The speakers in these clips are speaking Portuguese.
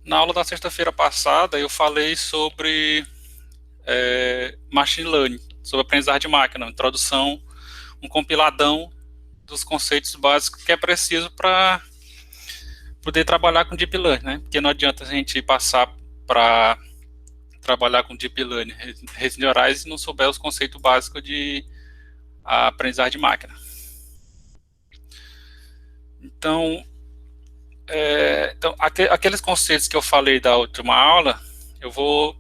Na aula da sexta-feira passada, eu falei sobre Machine Learning, sobre aprendizagem de máquina, introdução, um compiladão dos conceitos básicos que é preciso para poder trabalhar com Deep Learning, né? Porque não adianta a gente passar para trabalhar com Deep Learning, redes neurais, e não souber os conceitos básicos de aprendizagem de máquina. Então, aqueles conceitos que eu falei da última aula, eu vou,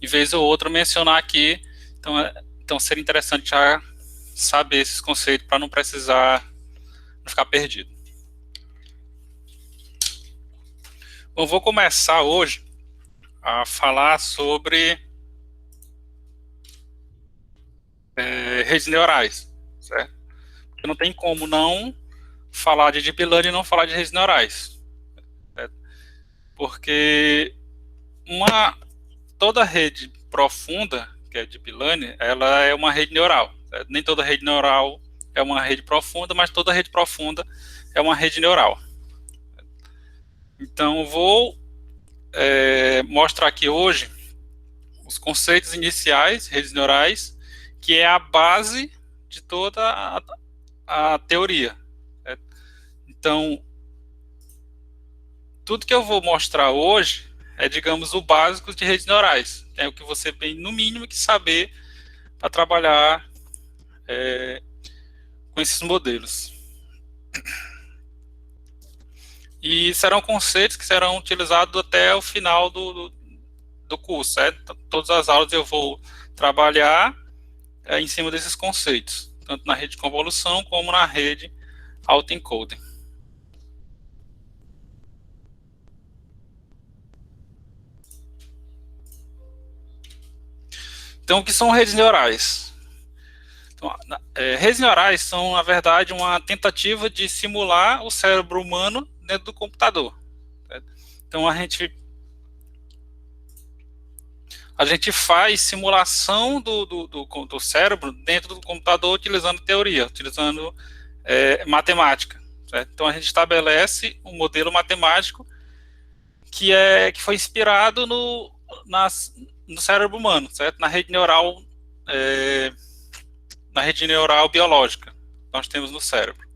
em vez ou outra, mencionar aqui. Então seria interessante já saber esses conceitos para não precisar, não ficar perdido. Bom, vou começar hoje a falar sobre redes neurais, certo? Porque não tem como não falar de Deep Learning e não falar de redes neurais, certo? Porque toda rede profunda, que é Deep Learning, ela é uma rede neural, certo? Nem toda rede neural é uma rede profunda, mas toda rede profunda é uma rede neural. Então, eu vou mostrar aqui hoje os conceitos iniciais, redes neurais, que é a base de toda a teoria. Certo? Então, tudo que eu vou mostrar hoje é, digamos, o básico de redes neurais. É o que você tem, no mínimo, que saber para trabalhar com esses modelos. E serão conceitos que serão utilizados até o final do curso, certo? Todas as aulas eu vou trabalhar em cima desses conceitos, tanto na rede de convolução como na rede autoencoding. Então, o que são redes neurais? Então, redes neurais são, na verdade, uma tentativa de simular o cérebro humano dentro do computador. Certo? Então, a gente faz simulação do cérebro dentro do computador utilizando teoria, utilizando matemática. Certo? Então, a gente estabelece um modelo matemático que foi inspirado no cérebro humano, certo? Na rede neural biológica que nós temos no cérebro.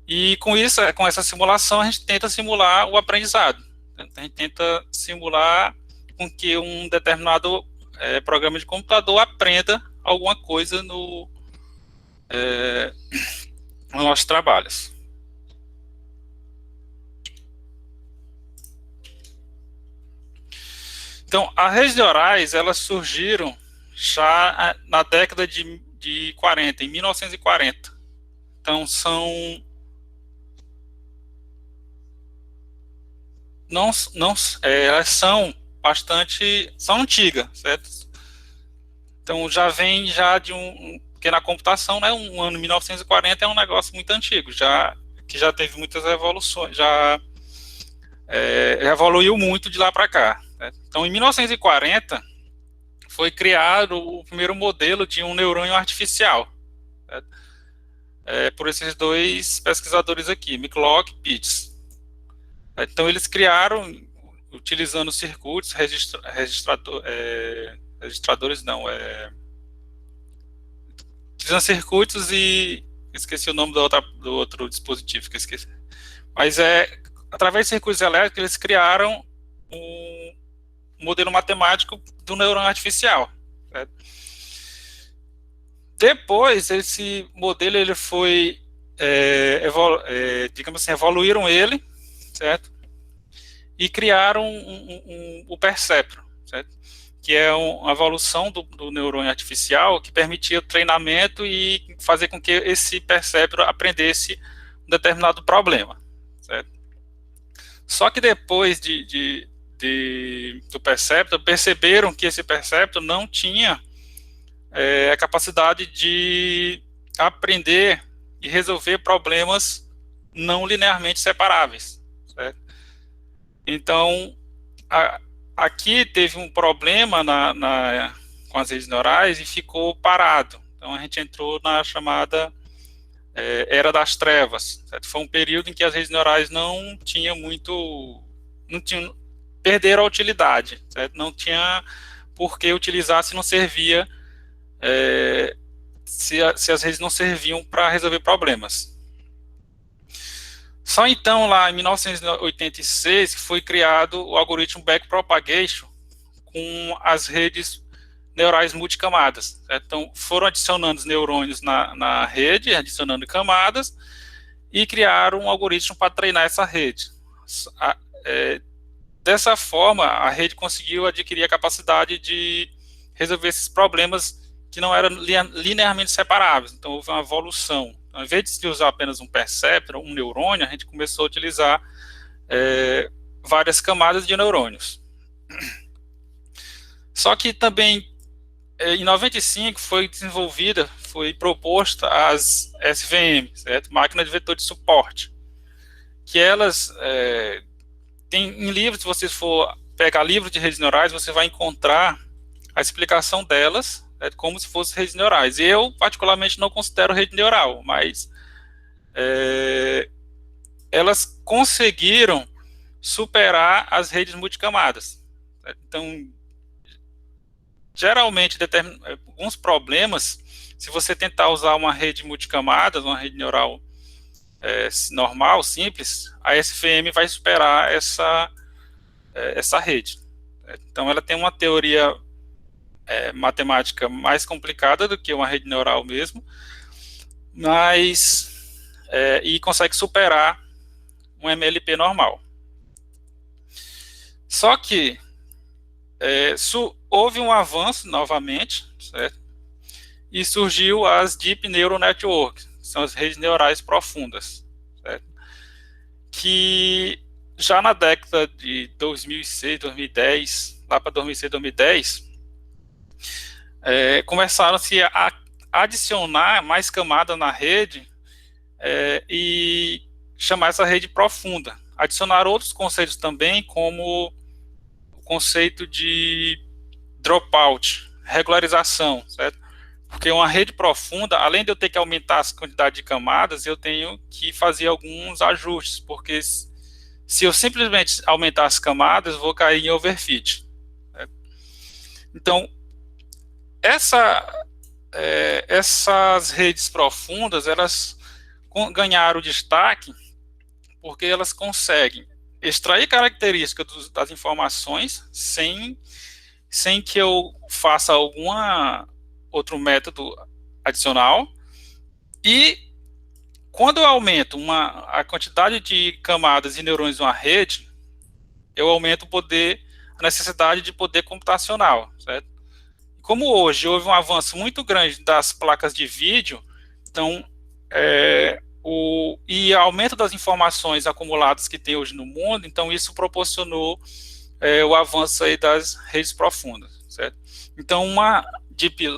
E com isso, com essa simulação, a gente tenta simular o aprendizado. A gente tenta simular com que um determinado programa de computador aprenda alguma coisa nos nossos trabalhos. Então, as redes neurais, elas surgiram já na década de 40, em 1940. Então, elas são antigas, certo? Então, já vem de porque na computação, né, um ano 1940 é um negócio muito antigo, que já teve muitas evoluções, já evoluiu muito de lá para cá. Certo? Então, em 1940, foi criado o primeiro modelo de um neurônio artificial, por esses dois pesquisadores aqui, McClock e Pitts. Então, eles criaram, utilizando circuitos, registradores não, utilizando circuitos e esqueci o nome do outro dispositivo que eu esqueci. Mas através de circuitos elétricos, eles criaram um modelo matemático do neurônio artificial. Certo? Depois, esse modelo ele foi, digamos assim, evoluíram ele, certo? E criaram o perceptron, certo? Que é uma evolução do neurônio artificial que permitia o treinamento e fazer com que esse perceptron aprendesse um determinado problema, certo? Só que depois do perceptron, perceberam que esse perceptron não tinha a capacidade de aprender e resolver problemas não linearmente separáveis, certo? Então, aqui teve um problema com as redes neurais e ficou parado. Então, a gente entrou na chamada Era das Trevas. Certo? Foi um período em que as redes neurais não tinham perderam a utilidade, certo? Não tinha por que utilizar se não servia, se as redes não serviam para resolver problemas. Só então, lá em 1986, que foi criado o algoritmo backpropagation com as redes neurais multicamadas. Certo? Então, foram adicionando os neurônios na rede, adicionando camadas, e criaram um algoritmo para treinar essa rede. Dessa forma, a rede conseguiu adquirir a capacidade de resolver esses problemas que não eram linearmente separáveis. Então, houve uma evolução. Ao invés de usar apenas um perceptor, um neurônio, a gente começou a utilizar várias camadas de neurônios. Só que também, em 95, foi proposta as SVM, certo? Máquina de vetor de suporte, que elas tem em livros, se você for pegar livros de redes neurais, você vai encontrar a explicação delas, como se fossem redes neurais. Eu, particularmente, não considero rede neural, mas elas conseguiram superar as redes multicamadas. Então, geralmente, alguns problemas, se você tentar usar uma rede multicamadas, uma rede neural normal, simples, a SVM vai superar essa rede. Então, ela tem uma teoria matemática mais complicada do que uma rede neural mesmo, mas e consegue superar um MLP normal. Só que houve um avanço novamente, certo? E surgiu as Deep Neural Networks, são as redes neurais profundas, certo? Que já na década de 2006, 2010, lá para 2006, 2010, começaram-se a adicionar mais camadas na rede e chamar essa rede profunda. Adicionar outros conceitos também, como o conceito de dropout, regularização, certo? Porque uma rede profunda, além de eu ter que aumentar a quantidade de camadas, eu tenho que fazer alguns ajustes, porque se eu simplesmente aumentar as camadas, eu vou cair em overfit. Certo? Então, essas redes profundas, elas ganharam destaque porque elas conseguem extrair características das informações sem que eu faça outro método adicional, e quando eu aumento a quantidade de camadas e neurônios de uma rede, eu aumento a necessidade de poder computacional, certo? Como hoje houve um avanço muito grande das placas de vídeo, então o aumento das informações acumuladas que tem hoje no mundo, então isso proporcionou o avanço aí das redes profundas, certo? Então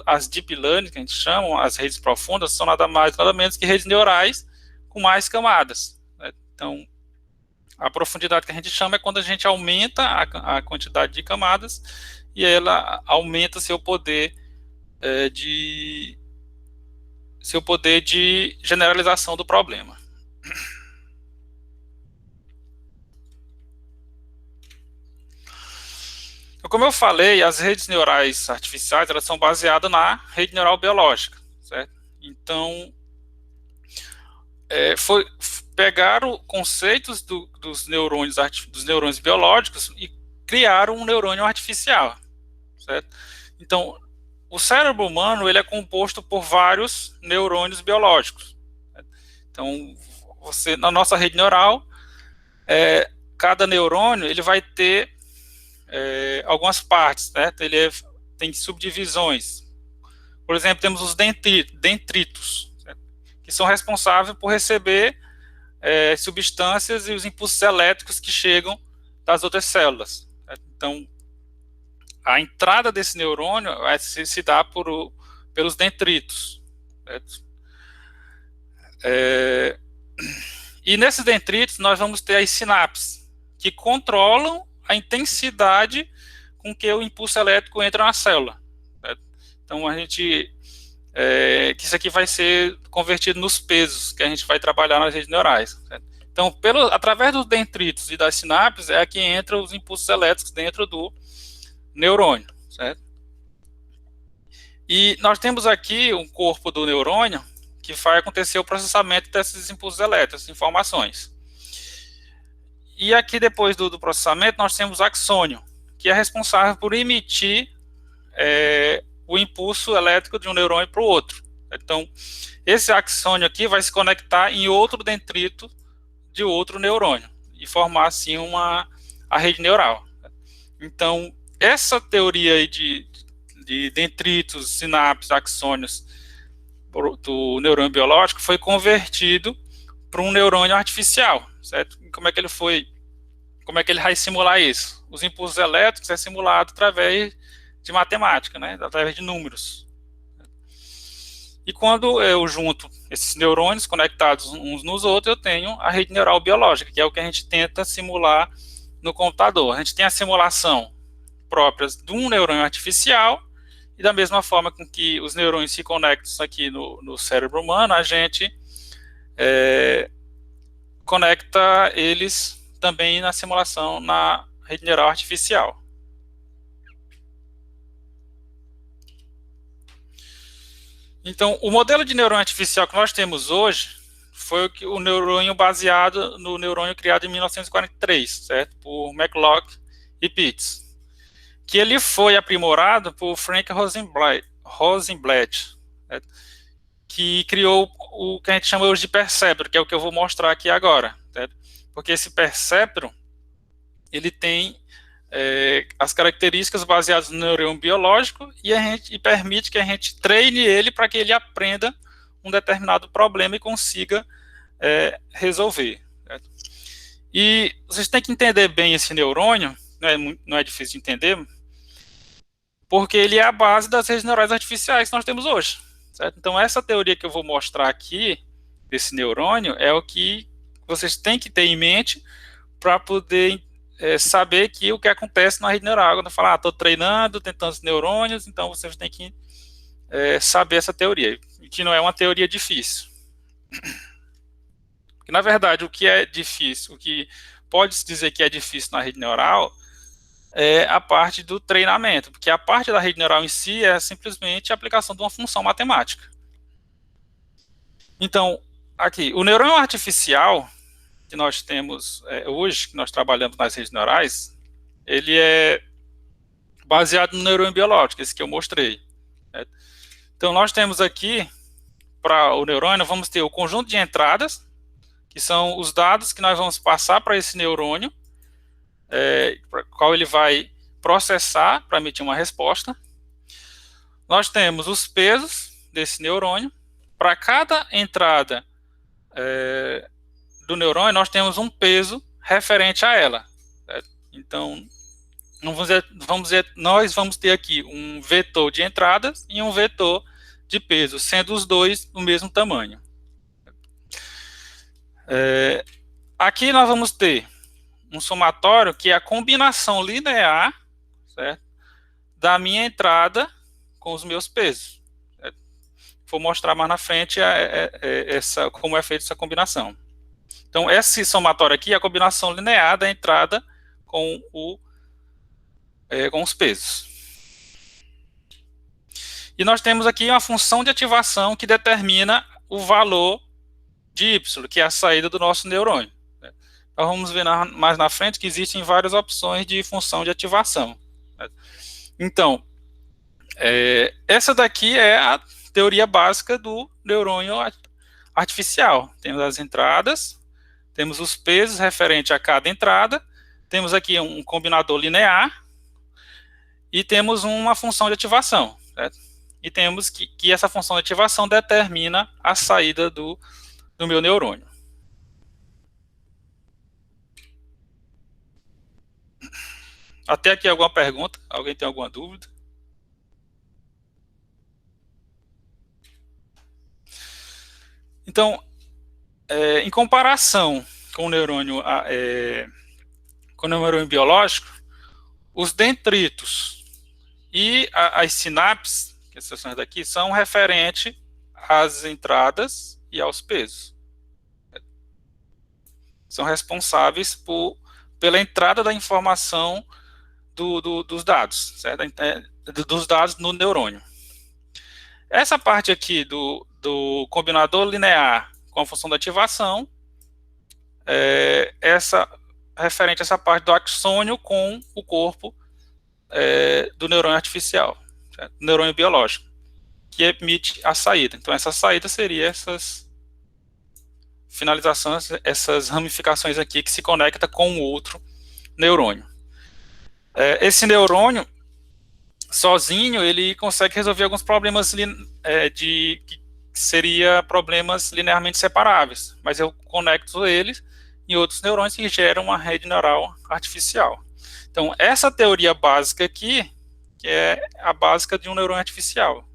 as deep learning, que a gente chama, as redes profundas, são nada mais, nada menos que redes neurais com mais camadas, né? Então, a profundidade que a gente chama é quando a gente aumenta a quantidade de camadas e ela aumenta seu poder de generalização do problema. Como eu falei, as redes neurais artificiais, elas são baseadas na rede neural biológica, certo? Então, pegaram conceitos dos neurônios biológicos e criaram um neurônio artificial, certo? Então, o cérebro humano, ele é composto por vários neurônios biológicos. Certo? Então, na nossa rede neural, cada neurônio, ele vai ter algumas partes, certo? Tem subdivisões. Por exemplo, temos os dendritos, certo? Que são responsáveis por receber substâncias e os impulsos elétricos que chegam das outras células. Certo? Então, a entrada desse neurônio se dá pelos dendritos. Certo? E nesses dendritos nós vamos ter as sinapses, que controlam a intensidade com que o impulso elétrico entra na célula. Certo? Então, que isso aqui vai ser convertido nos pesos que a gente vai trabalhar nas redes neurais. Certo? Então, através dos dendritos e das sinapses, é que entram os impulsos elétricos dentro do neurônio, certo? E nós temos aqui um corpo do neurônio que vai acontecer o processamento desses impulsos elétricos, informações. E aqui, depois do processamento, nós temos o axônio, que é responsável por emitir o impulso elétrico de um neurônio para o outro. Então, esse axônio aqui vai se conectar em outro dendrito de outro neurônio e formar, assim, a rede neural. Então, essa teoria aí de dendritos, sinapses, axônios do neurônio biológico foi convertido para um neurônio artificial, certo? Como é que ele vai simular isso? Os impulsos elétricos é simulado através de matemática, né? Através de números. E quando eu junto esses neurônios conectados uns nos outros, eu tenho a rede neural biológica, que é o que a gente tenta simular no computador. A gente tem a simulação própria de um neurônio artificial, e da mesma forma com que os neurônios se conectam aqui no cérebro humano, a gente conecta eles também na simulação na rede neural artificial. Então, o modelo de neurônio artificial que nós temos hoje foi o neurônio baseado no neurônio criado em 1943, certo? Por McLoughlin e Pitts, que ele foi aprimorado por Frank Rosenblatt, certo? Que criou o que a gente chama hoje de perceptro, que é o que eu vou mostrar aqui agora, certo? Porque esse perceptro, ele tem as características baseadas no neurônio biológico e permite que a gente treine ele para que ele aprenda um determinado problema e consiga resolver. Certo? E vocês têm que entender bem esse neurônio, não é difícil de entender, porque ele é a base das redes neurais artificiais que nós temos hoje. Certo? Então, essa teoria que eu vou mostrar aqui, desse neurônio, é o que vocês têm que ter em mente para poder saber que o que acontece na rede neural. Quando eu falo, estou treinando, tentando os neurônios, então vocês têm que saber essa teoria, que não é uma teoria difícil. Porque, na verdade, o que é difícil, o que pode-se dizer que é difícil na rede neural, é a parte do treinamento, porque a parte da rede neural em si é simplesmente a aplicação de uma função matemática. Então, aqui, o neurônio artificial que nós temos hoje, que nós trabalhamos nas redes neurais, ele é baseado no neurônio biológico, esse que eu mostrei. Certo? Então, nós temos aqui, para o neurônio, vamos ter o conjunto de entradas, que são os dados que nós vamos passar para esse neurônio, qual ele vai processar para emitir uma resposta. Nós temos os pesos desse neurônio. Para cada entrada do neurônio, nós temos um peso referente a ela. Certo? Então, nós vamos ter aqui um vetor de entradas e um vetor de peso, sendo os dois do mesmo tamanho. Aqui nós vamos ter um somatório que é a combinação linear, certo, da minha entrada com os meus pesos. Certo? Vou mostrar mais na frente como é feita essa combinação. Então, esse somatório aqui é a combinação linear da entrada com os pesos. E nós temos aqui uma função de ativação que determina o valor de y, que é a saída do nosso neurônio. Nós vamos ver mais na frente que existem várias opções de função de ativação. Então, essa daqui é a teoria básica do neurônio artificial. Temos as entradas, temos os pesos referentes a cada entrada, temos aqui um combinador linear e temos uma função de ativação. Certo? E temos que essa função de ativação determina a saída do meu neurônio. Até aqui alguma pergunta? Alguém tem alguma dúvida? Então, em comparação com o neurônio biológico, os dendritos e as sinapses, que essas daqui, são referentes às entradas e aos pesos. são responsáveis pela entrada da informação dos dados, certo? Dos dados no neurônio. Essa parte aqui do combinador linear com a função da ativação, referente a essa parte do axônio com o corpo do neurônio artificial, certo? Neurônio biológico, que emite a saída. Então, essa saída seria essas finalizações, essas ramificações aqui que se conecta com o outro neurônio. Esse neurônio, sozinho, ele consegue resolver alguns problemas que seria problemas linearmente separáveis, mas eu conecto eles em outros neurônios que geram uma rede neural artificial. Então, essa teoria básica aqui, que é a básica de um neurônio artificial.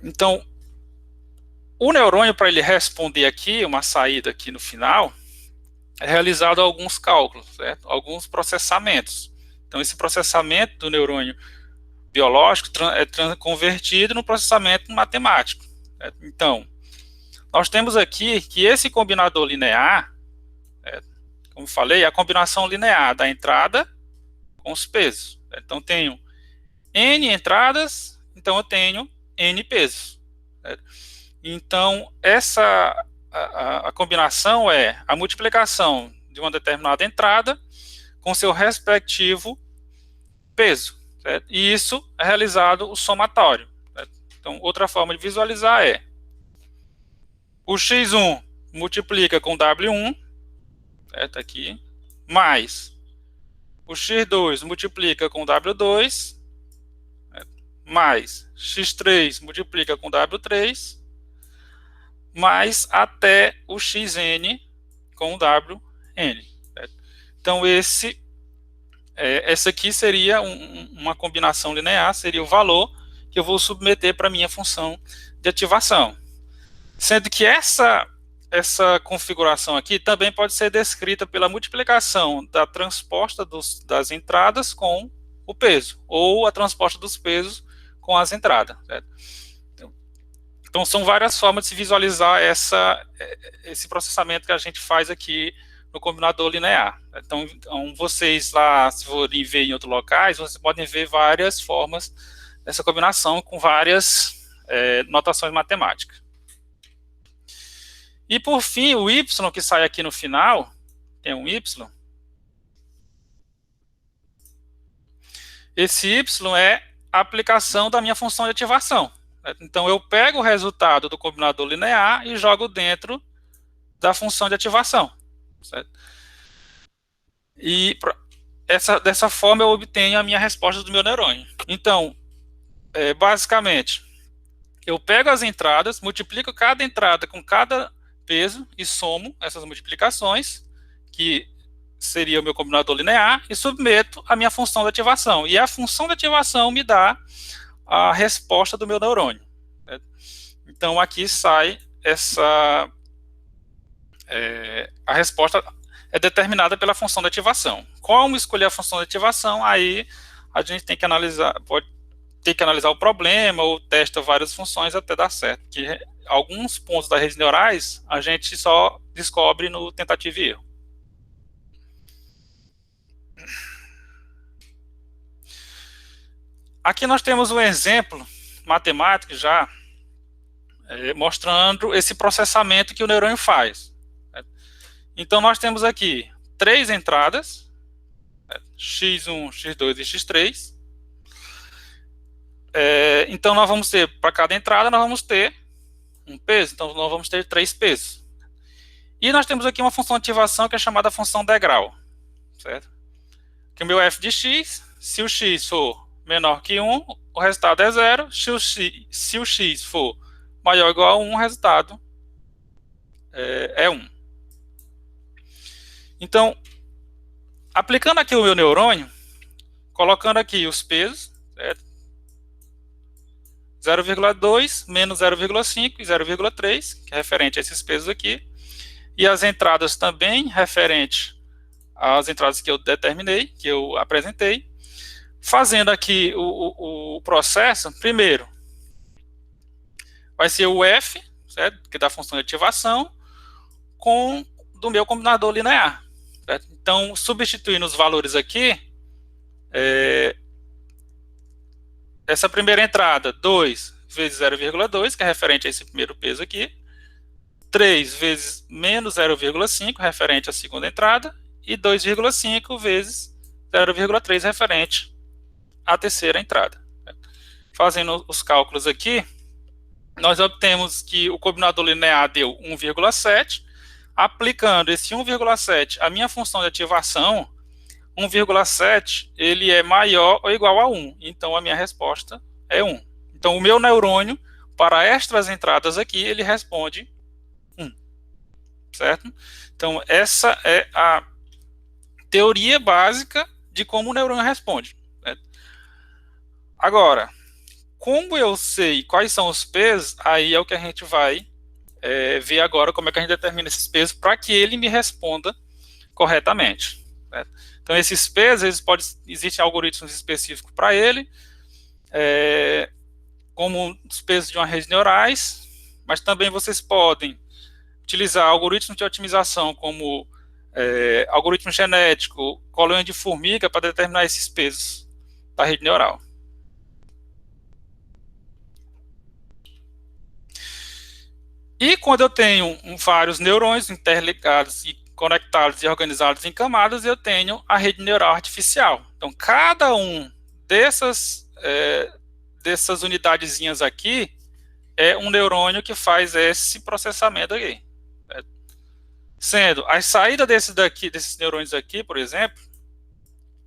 Então, o neurônio, para ele responder aqui, uma saída aqui no final, é realizado alguns cálculos, certo? Alguns processamentos. Então, esse processamento do neurônio biológico é convertido no processamento matemático, certo? Então, nós temos aqui que esse combinador linear, como falei, é a combinação linear da entrada com os pesos. Certo? Então, tenho N entradas, então eu tenho N pesos. Certo? Então, a combinação é a multiplicação de uma determinada entrada com seu respectivo peso. Certo? E isso é realizado o somatório. Certo? Então, outra forma de visualizar é o x1 multiplica com W1, certo? Aqui, mais o x2 multiplica com W2, certo? Mais x3 multiplica com W3, mais até o xn com Wn. Certo? Então, essa aqui seria uma combinação linear, seria o valor que eu vou submeter para a minha função de ativação. Sendo que essa configuração aqui também pode ser descrita pela multiplicação da transposta das entradas com o peso, ou a transposta dos pesos com as entradas. Certo? Então, são várias formas de se visualizar esse processamento que a gente faz aqui no combinador linear. Então, vocês lá, se forem ver em outros locais, vocês podem ver várias formas dessa combinação com várias notações matemáticas. E, por fim, o y que sai aqui no final, tem um y. Esse y é a aplicação da minha função de ativação. Então, eu pego o resultado do combinador linear e jogo dentro da função de ativação. Certo? E dessa forma eu obtenho a minha resposta do meu neurônio. Então, basicamente, eu pego as entradas, multiplico cada entrada com cada peso e somo essas multiplicações, que seria o meu combinador linear, e submeto a minha função de ativação. E a função de ativação me dá a resposta do meu neurônio. Certo? Então, aqui sai a resposta é determinada pela função de ativação. Como escolher a função de ativação? Aí a gente tem que analisar, pode ter que analisar o problema ou testa várias funções até dar certo. Que alguns pontos das redes neurais a gente só descobre no tentativa e erro. Aqui nós temos um exemplo matemático já mostrando esse processamento que o neurônio faz. Então, nós temos aqui 3 entradas, x1, x2 e x3. Então, nós vamos ter, para cada entrada, nós vamos ter um peso. Então, nós vamos ter 3 pesos. E nós temos aqui uma função de ativação que é chamada função degrau. Certo? Que o meu f de x, se o x for menor que 1, o resultado é 0. Se o x for maior ou igual a 1, o resultado é 1. Então, aplicando aqui o meu neurônio, colocando aqui os pesos, 0,2, menos 0,5 e 0,3, que é referente a esses pesos aqui, e as entradas também referente às entradas que eu determinei, que eu apresentei, fazendo aqui o processo, primeiro, vai ser o F, certo? Que é da função de ativação, com do meu combinador linear. Certo? Então, substituindo os valores aqui, essa primeira entrada, 2 vezes 0,2, que é referente a esse primeiro peso aqui, 3 vezes menos 0,5, referente à segunda entrada, e 2,5 vezes 0,3, referente à terceira entrada. Fazendo os cálculos aqui, nós obtemos que o combinador linear deu 1,7, aplicando esse 1,7 à minha função de ativação, 1,7 ele é maior ou igual a 1, então a minha resposta é 1. Então o meu neurônio, para estas entradas aqui, ele responde 1, certo? Então essa é a teoria básica de como o neurônio responde. Certo? Agora, como eu sei quais são os pesos, aí é o que a gente vai ver agora, como é que a gente determina esses pesos para que ele me responda corretamente. Certo? Então, esses pesos, existem algoritmos específicos para ele, como os pesos de uma rede de neurais, mas também vocês podem utilizar algoritmos de otimização, como algoritmo genético, colônia de formiga, para determinar esses pesos da rede neural. E quando eu tenho vários neurônios interligados e conectados e organizados em camadas, eu tenho a rede neural artificial. Então, cada um dessas unidadezinhas aqui é um neurônio que faz esse processamento aqui. Certo? Sendo a saída desses neurônios aqui, por exemplo,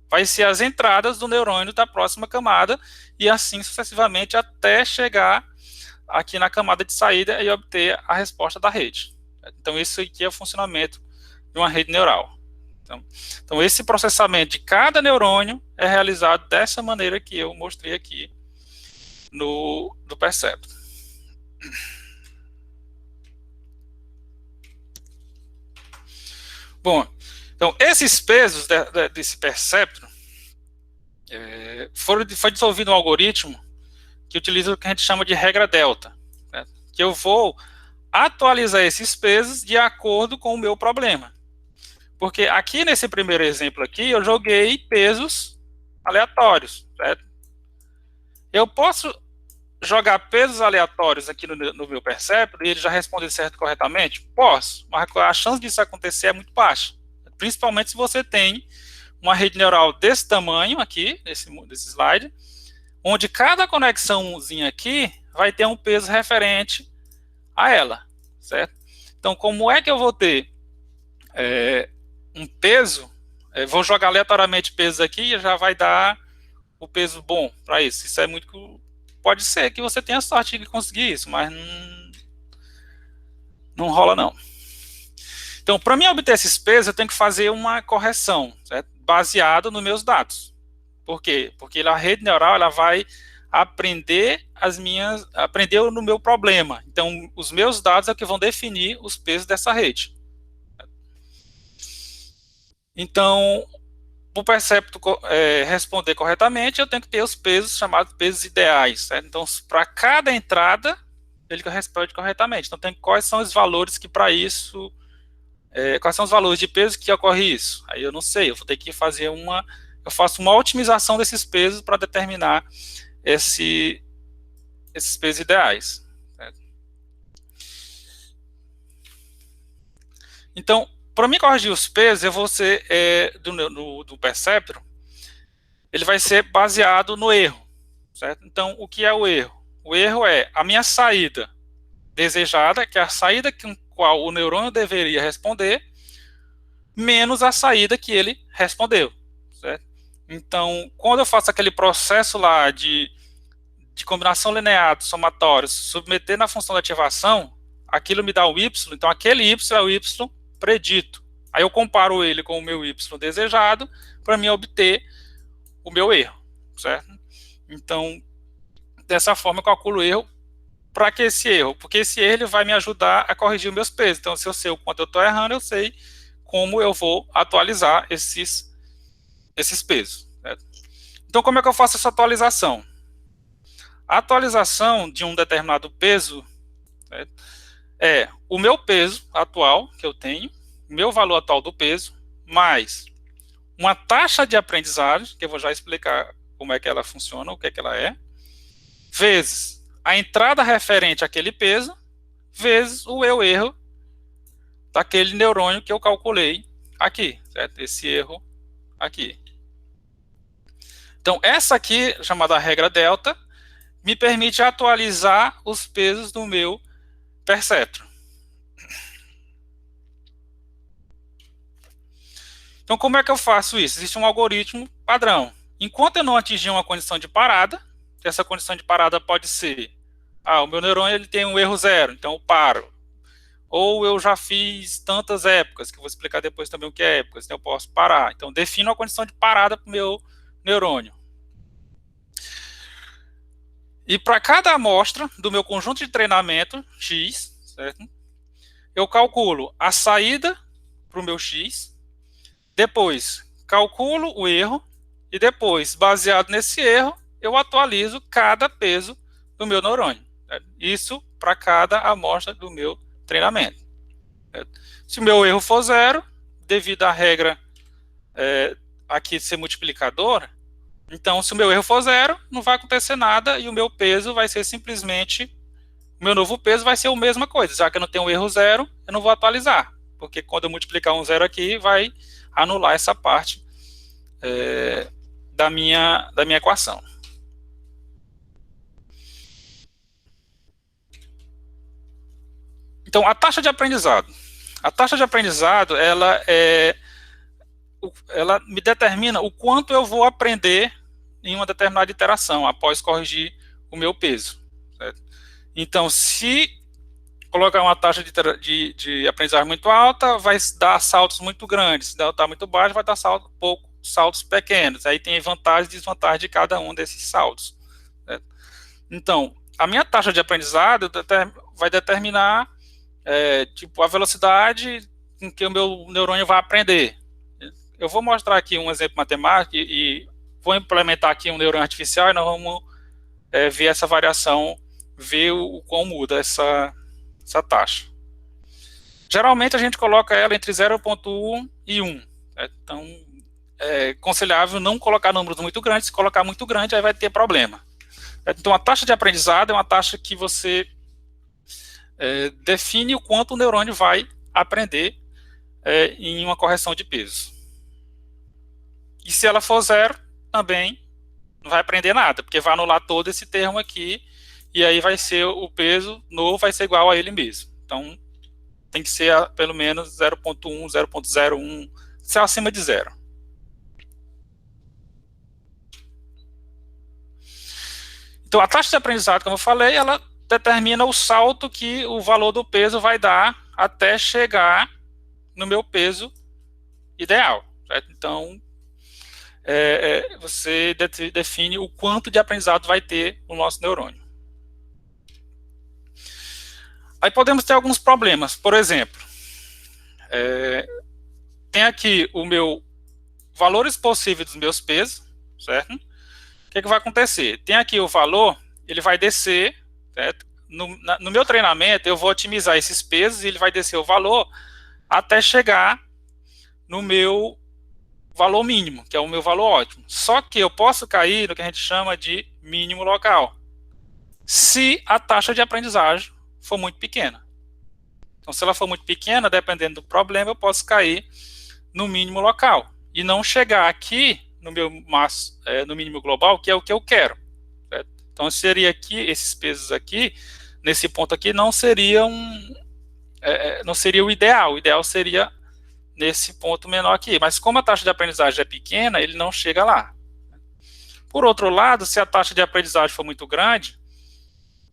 vai ser as entradas do neurônio da próxima camada, e assim sucessivamente até chegar aqui na camada de saída e obter a resposta da rede. Então, isso aqui é o funcionamento de uma rede neural. Então, esse processamento de cada neurônio é realizado dessa maneira que eu mostrei aqui no perceptro. Bom, então, esses pesos desse perceptro foi desenvolvido um algoritmo que utiliza o que a gente chama de regra delta, né? Que eu vou atualizar esses pesos de acordo com o meu problema. Porque aqui nesse primeiro exemplo aqui, eu joguei pesos aleatórios, certo? Eu posso jogar pesos aleatórios aqui no meu perceptro e ele já responder certo corretamente? Posso, mas a chance disso acontecer é muito baixa. Principalmente se você tem uma rede neural desse tamanho aqui, desse slide, onde cada conexãozinha aqui vai ter um peso referente a ela, certo? Então, como é que eu vou ter um peso? Vou jogar aleatoriamente pesos aqui e já vai dar o peso bom para isso. Isso é muito... Pode ser que você tenha sorte de conseguir isso, mas não rola não. Então, para mim obter esses pesos, eu tenho que fazer uma correção, certo? Baseado nos meus dados. Por quê? Porque a rede neural ela vai aprender no meu problema. Então, os meus dados é que vão definir os pesos dessa rede. Então, para o percepto responder corretamente, eu tenho que ter os pesos chamados pesos ideais. Certo? Então, para cada entrada, ele responde corretamente. Então, quais são os valores que para isso... quais são os valores de peso que ocorre isso? Aí eu não sei, eu vou ter que fazer eu faço uma otimização desses pesos para determinar esses pesos ideais. Certo? Então, para mim corrigir os pesos, eu vou ser do perceptro, ele vai ser baseado no erro. Certo? Então, o que é o erro? O erro é a minha saída desejada, que é a saída com a qual o neurônio deveria responder, menos a saída que ele respondeu. Certo? Então, quando eu faço aquele processo lá de combinação linear de somatórios, submeter na função de ativação, aquilo me dá o y, então aquele y é o y predito. Aí eu comparo ele com o meu y desejado para me obter o meu erro, certo? Então, dessa forma eu calculo o erro. Para que esse erro? Porque esse erro ele vai me ajudar a corrigir os meus pesos. Então, se eu sei o quanto eu estou errando, eu sei como eu vou atualizar esses pesos. Certo? Então, como é que eu faço essa atualização? A atualização de um determinado peso, certo? é o meu peso atual que eu tenho, meu valor atual do peso, mais uma taxa de aprendizagem, que eu vou já explicar como é que ela funciona, o que é que ela é, vezes a entrada referente àquele peso, vezes o eu erro daquele neurônio que eu calculei aqui, certo? Esse erro aqui. Então, essa aqui, chamada regra delta, me permite atualizar os pesos do meu perceptron. Então, como é que eu faço isso? Existe um algoritmo padrão. Enquanto eu não atingir uma condição de parada, essa condição de parada pode ser, o meu neurônio ele tem um erro zero, então eu paro. Ou eu já fiz tantas épocas, que eu vou explicar depois também o que é épocas, então eu posso parar. Então, defino a condição de parada para o meu neurônio. E para cada amostra do meu conjunto de treinamento, X, certo? Eu calculo a saída para o meu X, depois calculo o erro, e depois, baseado nesse erro, eu atualizo cada peso do meu neurônio. Certo? Isso para cada amostra do meu treinamento. Certo? Se o meu erro for zero, devido à regra aqui de ser multiplicadora, então se o meu erro for zero, não vai acontecer nada e o meu peso vai ser simplesmente, o meu novo peso vai ser a mesma coisa. Já que eu não tenho um erro zero, eu não vou atualizar, porque quando eu multiplicar um zero aqui, vai anular essa parte da minha equação. Então, a taxa de aprendizado. A taxa de aprendizado, ela me determina o quanto eu vou aprender em uma determinada iteração, após corrigir o meu peso. Certo? Então, se colocar uma taxa de aprendizagem muito alta, vai dar saltos muito grandes. Se está muito baixo, vai dar saltos pequenos. Aí tem vantagens e desvantagens de cada um desses saltos. Certo? Então, a minha taxa de aprendizado vai determinar tipo, a velocidade com que o meu neurônio vai aprender. Eu vou mostrar aqui um exemplo matemático e vou implementar aqui um neurônio artificial e nós vamos ver essa variação, ver o quão muda essa taxa. Geralmente a gente coloca ela entre 0,1 e 1. Então, é aconselhável não colocar números muito grandes. Se colocar muito grande, aí vai ter problema. Então, a taxa de aprendizado é uma taxa que você define o quanto o neurônio vai aprender em uma correção de peso. E se ela for zero, também não vai aprender nada, porque vai anular todo esse termo aqui, e aí vai ser o peso novo vai ser igual a ele mesmo. Então, tem que ser pelo menos 0,1, 0,01, ser acima de zero. Então, a taxa de aprendizado, como eu falei, ela determina o salto que o valor do peso vai dar até chegar no meu peso ideal. Certo? Então, você define o quanto de aprendizado vai ter o nosso neurônio. Aí podemos ter alguns problemas. Por exemplo, tem aqui o meu valores possíveis dos meus pesos, certo? O que vai acontecer? Tem aqui o valor, ele vai descer, certo? No meu treinamento, eu vou otimizar esses pesos e ele vai descer o valor até chegar no meu valor mínimo, que é o meu valor ótimo. Só que eu posso cair no que a gente chama de mínimo local, se a taxa de aprendizagem for muito pequena. Então, se ela for muito pequena, dependendo do problema, eu posso cair no mínimo local e não chegar aqui no meu no mínimo global, que é o que eu quero. Certo? Então, seria aqui, esses pesos aqui, nesse ponto aqui, não seria não seria o ideal. O ideal seria nesse ponto menor aqui. Mas como a taxa de aprendizagem é pequena, ele não chega lá. Por outro lado, se a taxa de aprendizagem for muito grande,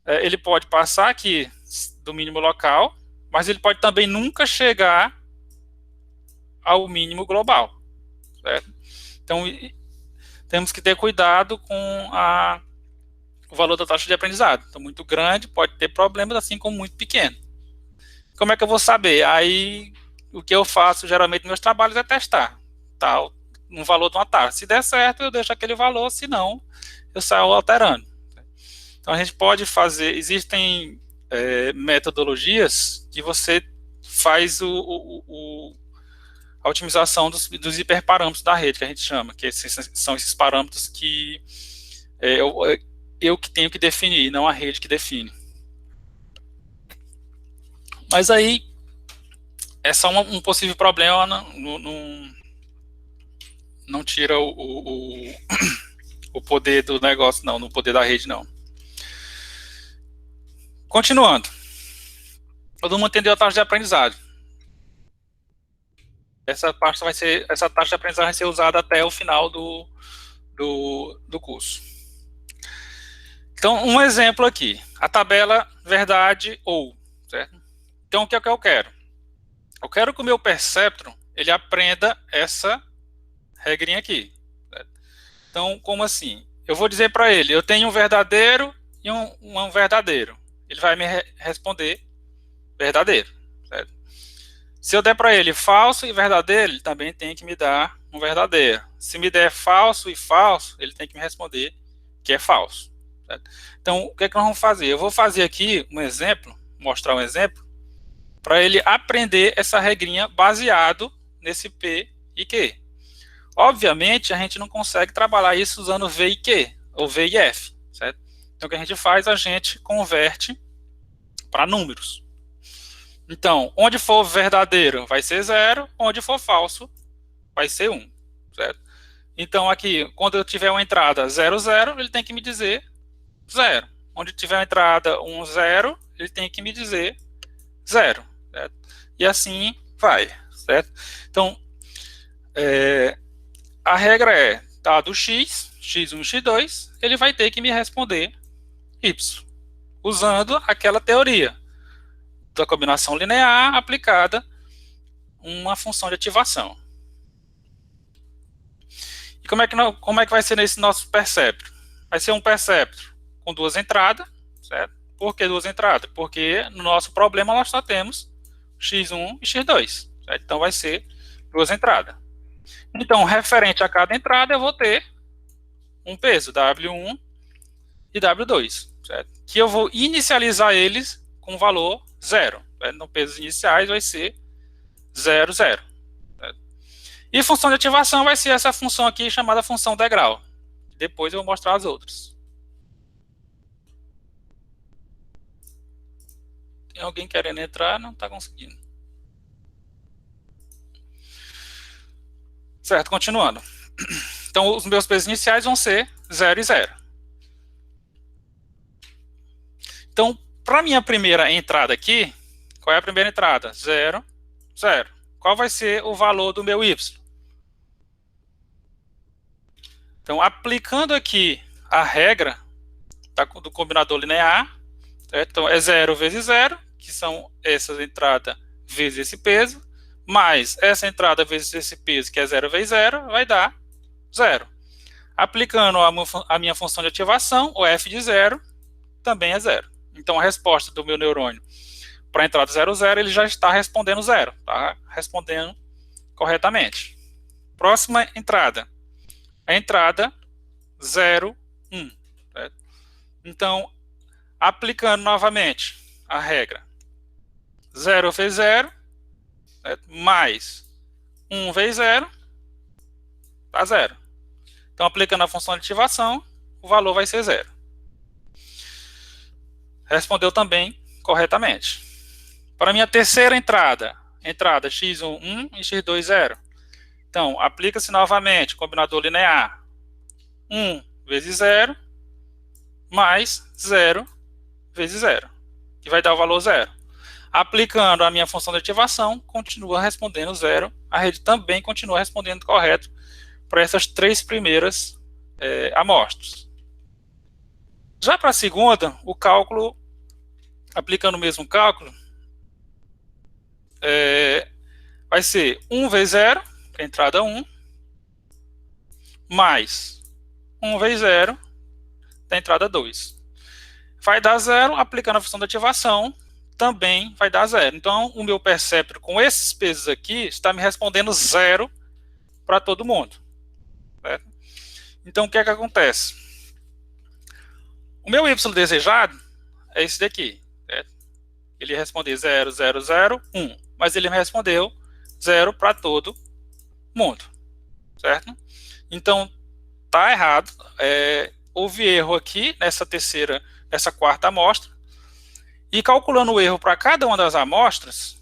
ele pode passar aqui do mínimo local, mas ele pode também nunca chegar ao mínimo global. Certo? Então, temos que ter cuidado com o valor da taxa de aprendizado. Então, muito grande pode ter problemas, assim como muito pequeno. Como é que eu vou saber? Aí, o que eu faço geralmente nos meus trabalhos é testar um valor de uma taxa. Se der certo, eu deixo aquele valor, se não, eu saio alterando. Então, a gente pode fazer, existem metodologias que você faz a otimização dos hiperparâmetros da rede, que a gente chama, que são esses parâmetros que eu que tenho que definir, não a rede que define. Mas aí é só um possível problema, não tira o poder do negócio, não, no poder da rede, não. Continuando. Todo mundo entendeu a taxa de aprendizagem. Essa taxa de aprendizagem vai ser usada até o final do curso. Então, um exemplo aqui. A tabela verdade ou, certo? Então, o que é que eu quero? Eu quero que o meu perceptron, ele aprenda essa regrinha aqui. Certo? Então, como assim? Eu vou dizer para ele, eu tenho um verdadeiro e um verdadeiro. Ele vai me responder verdadeiro. Certo? Se eu der para ele falso e verdadeiro, ele também tem que me dar um verdadeiro. Se me der falso e falso, ele tem que me responder que é falso. Certo? Então, o que é que nós vamos fazer? Eu vou fazer aqui um exemplo, mostrar um exemplo, para ele aprender essa regrinha baseado nesse P e Q. Obviamente, a gente não consegue trabalhar isso usando V e Q, ou V e F. Certo? Então, o que a gente faz? A gente converte para números. Então, onde for verdadeiro vai ser 0, onde for falso vai ser 1. Certo? Então, aqui, quando eu tiver uma entrada 0, 0, ele tem que me dizer 0. Onde tiver uma entrada 1, 0, ele tem que me dizer 0. Certo? E assim vai. Certo? Então, a regra é, dado x, x1 e x2, ele vai ter que me responder y, usando aquela teoria da combinação linear aplicada uma função de ativação. E como é que vai ser nesse nosso perceptron? Vai ser um perceptron com duas entradas, certo? Por que duas entradas? Porque no nosso problema nós só temos x1 e x2, certo? Então vai ser duas entradas. Então, referente a cada entrada, eu vou ter um peso, W1 e W2, certo? Que eu vou inicializar eles com valor 0. No pesos iniciais vai ser 0, 0. Certo? E função de ativação vai ser essa função aqui chamada função degrau. Depois eu vou mostrar as outras. Tem alguém querendo entrar? Não está conseguindo. Certo, continuando. Então, os meus pesos iniciais vão ser 0 e 0. Então, para a minha primeira entrada aqui, qual é a primeira entrada? 0, 0. Qual vai ser o valor do meu y? Então, aplicando aqui a regra do combinador linear, certo? Então, é 0 vezes 0, que são essas entradas vezes esse peso, mais essa entrada vezes esse peso, que é 0 vezes 0, vai dar 0. Aplicando a minha função de ativação, o f de 0, também é 0. Então, a resposta do meu neurônio para a entrada 0, 0, ele já está respondendo 0. Está respondendo corretamente. Próxima entrada. A entrada 0, 1. Certo? Então, aplicando novamente a regra 0 vezes 0, certo? Mais 1 vezes 0, dá 0. Então, aplicando a função de ativação, o valor vai ser 0. Respondeu também corretamente. Para a minha terceira entrada x1, 1 e x2, 0. Então, aplica-se novamente o combinador linear 1 vezes 0, mais 0 vezes 0, que vai dar o valor 0. Aplicando a minha função de ativação, continua respondendo 0. A rede também continua respondendo correto para essas três primeiras amostras. Já para a segunda, o cálculo, aplicando o mesmo cálculo, vai ser 1 vezes 0, que é a entrada 1, mais 1 vezes 0, da entrada 2. Vai dar 0, aplicando a função de ativação, também vai dar 0. Então, o meu perceptron com esses pesos aqui está me respondendo 0 para todo mundo. Certo? Então, o que é que acontece? O meu y desejado é esse daqui. Certo? Ele ia responder 0, 0, 0, 1. Mas ele me respondeu 0 para todo mundo, certo? Então, tá errado. Houve erro aqui nessa quarta amostra. E calculando o erro para cada uma das amostras,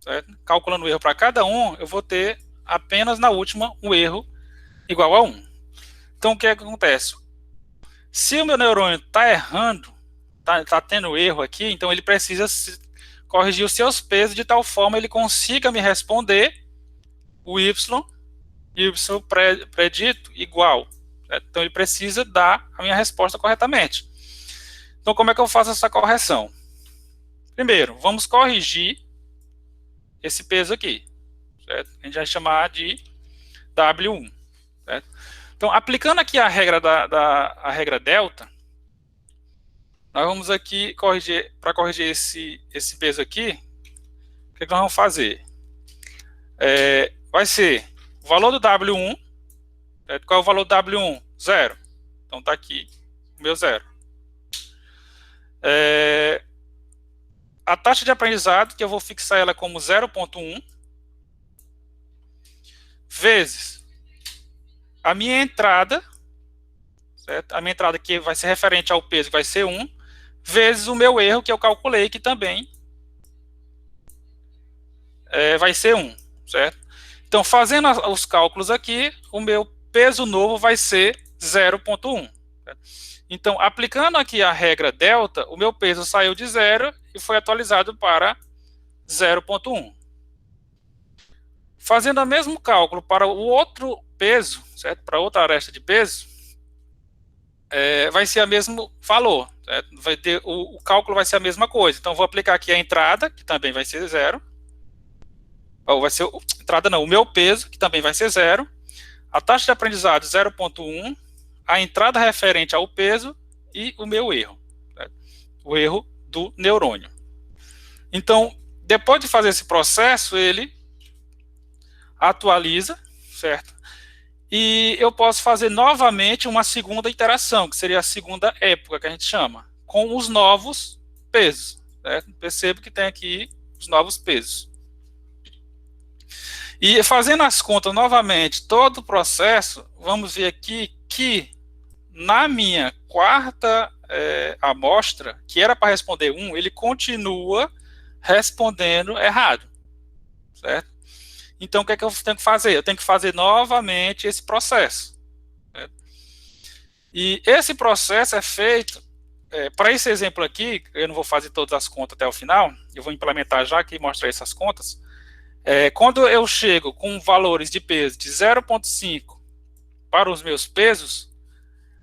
certo? Calculando o erro para cada um, eu vou ter apenas na última um erro igual a 1. Então, o que acontece? Se o meu neurônio está errando, está tendo erro aqui, então ele precisa corrigir os seus pesos de tal forma ele consiga me responder o y predito igual. Certo? Então ele precisa dar a minha resposta corretamente. Então como é que eu faço essa correção? Primeiro, vamos corrigir esse peso aqui. Certo? A gente vai chamar de W1. Certo? Então aplicando aqui a regra a regra delta, nós vamos aqui corrigir, para corrigir esse peso aqui, o que nós vamos fazer? Vai ser o valor do W1, certo? Qual é o valor do W1? 0. Então está aqui o meu 0. A taxa de aprendizado, que eu vou fixar ela como 0,1, vezes a minha entrada, certo? A minha entrada que vai ser referente ao peso, que vai ser 1, vezes o meu erro, que eu calculei, que também vai ser 1, certo? Então, fazendo os cálculos aqui, o meu peso novo vai ser 0,1. Então, aplicando aqui a regra delta, o meu peso saiu de 0 e foi atualizado para 0,1. Fazendo o mesmo cálculo para o outro peso, certo? Para outra aresta de peso, vai ser o mesmo valor. Certo? O cálculo vai ser a mesma coisa. Então, vou aplicar aqui a entrada, que também vai ser 0. Ou vai ser entrada não, o meu peso, que também vai ser 0. A taxa de aprendizado 0,1. A entrada referente ao peso e o meu erro. Certo? O erro do neurônio. Então, depois de fazer esse processo, ele atualiza, certo? E eu posso fazer novamente uma segunda iteração, que seria a segunda época, que a gente chama, com os novos pesos. Certo? Percebo que tem aqui os novos pesos. E fazendo as contas novamente, todo o processo, vamos ver aqui que na minha quarta amostra, que era para responder 1, ele continua respondendo errado. Certo? Então, o que é que eu tenho que fazer? Eu tenho que fazer novamente esse processo. Certo? E esse processo é feito, para esse exemplo aqui, eu não vou fazer todas as contas até o final, eu vou implementar já aqui e mostrar essas contas. Quando eu chego com valores de peso de 0,5 para os meus pesos,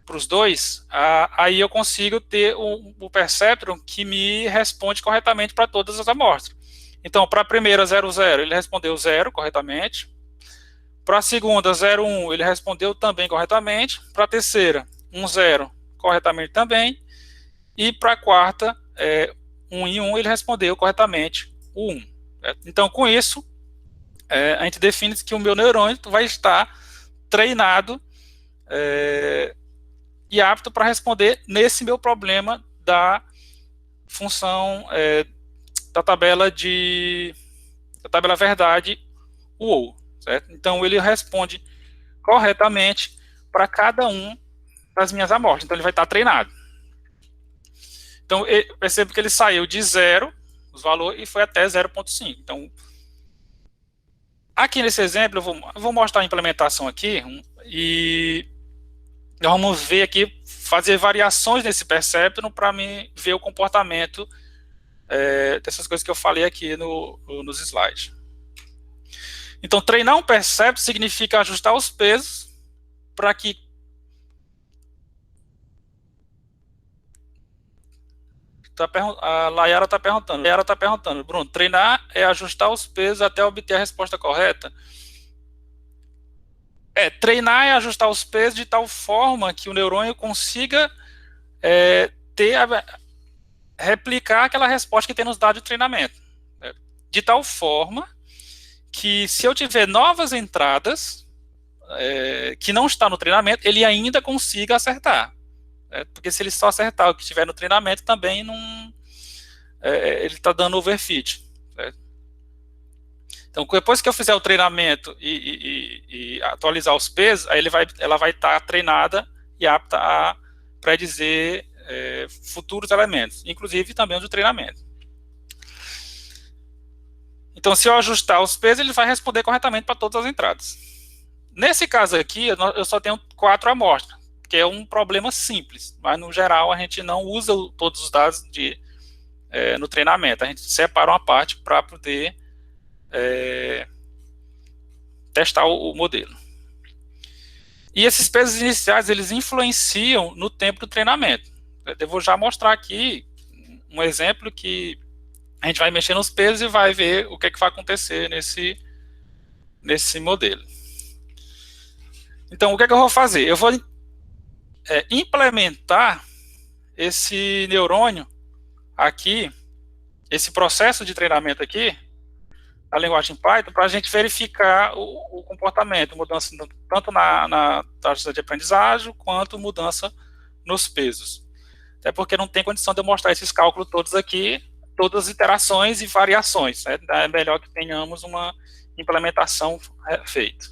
para os dois, aí eu consigo ter o perceptron que me responde corretamente para todas as amostras. Então, para a primeira 0,0, ele respondeu 0 corretamente. Para a segunda 0,1, ele respondeu também corretamente. Para a terceira 1,0 corretamente também. E para a quarta 1 e 1, ele respondeu corretamente o 1. Certo? Então, com isso, a gente define que o meu neurônio vai estar treinado e apto para responder nesse meu problema da função da tabela verdade ou, certo? Então ele responde corretamente para cada um das minhas amostras. Então ele vai estar treinado. Então percebo que ele saiu de 0 os valores e foi até 0,5. Então aqui nesse exemplo eu vou mostrar a implementação aqui e nós vamos ver aqui, fazer variações nesse perceptron para mim ver o comportamento dessas coisas que eu falei aqui nos slides. Então, treinar um perceptron significa ajustar os pesos para que a Layara está perguntando, Bruno, treinar é ajustar os pesos até obter a resposta correta? Treinar é ajustar os pesos de tal forma que o neurônio consiga replicar aquela resposta que tem nos dados de treinamento. De tal forma que se eu tiver novas entradas que não está no treinamento, ele ainda consiga acertar. Porque se ele só acertar o que estiver no treinamento, também ele está dando overfit. Certo? Então, depois que eu fizer o treinamento e atualizar os pesos, aí ela vai estar treinada e apta a predizer futuros elementos, inclusive também os de treinamento. Então, se eu ajustar os pesos, ele vai responder corretamente para todas as entradas. Nesse caso aqui, eu só tenho 4 amostras, que é um problema simples, mas no geral a gente não usa todos os dados no treinamento, a gente separa uma parte para poder testar o modelo. E esses pesos iniciais, eles influenciam no tempo do treinamento. Eu vou já mostrar aqui um exemplo que a gente vai mexer nos pesos e vai ver o que vai acontecer nesse modelo. Então, o que eu vou fazer? Eu vou implementar esse neurônio aqui, esse processo de treinamento aqui, a linguagem Python, para a gente verificar o comportamento, mudança tanto na taxa de aprendizagem, quanto mudança nos pesos. Até porque não tem condição de eu mostrar esses cálculos todos aqui, todas as iterações e variações. Né? É melhor que tenhamos uma implementação feita.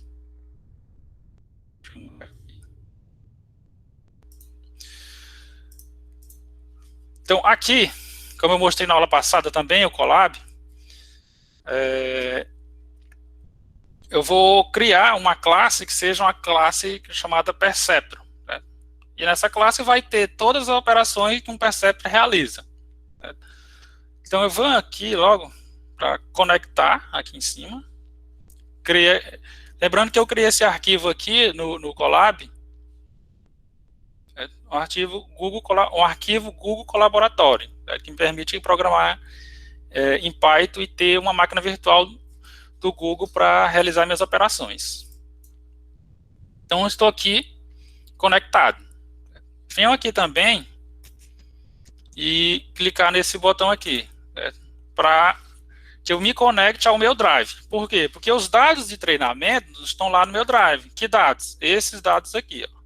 Então, aqui, como eu mostrei na aula passada também, o Colab, eu vou criar uma classe que seja uma classe chamada Perceptron. Né? E nessa classe vai ter todas as operações que um Perceptron realiza. Né? Então eu vou aqui logo para conectar aqui em cima. Lembrando que eu criei esse arquivo aqui no Colab, um arquivo Google Colaboratório, que me permite programar em Python e ter uma máquina virtual do Google para realizar minhas operações. Então, eu estou aqui conectado. Venho aqui também e clicar nesse botão aqui, para que eu me conecte ao meu Drive. Por quê? Porque os dados de treinamento estão lá no meu Drive. Que dados? Esses dados aqui. Ó.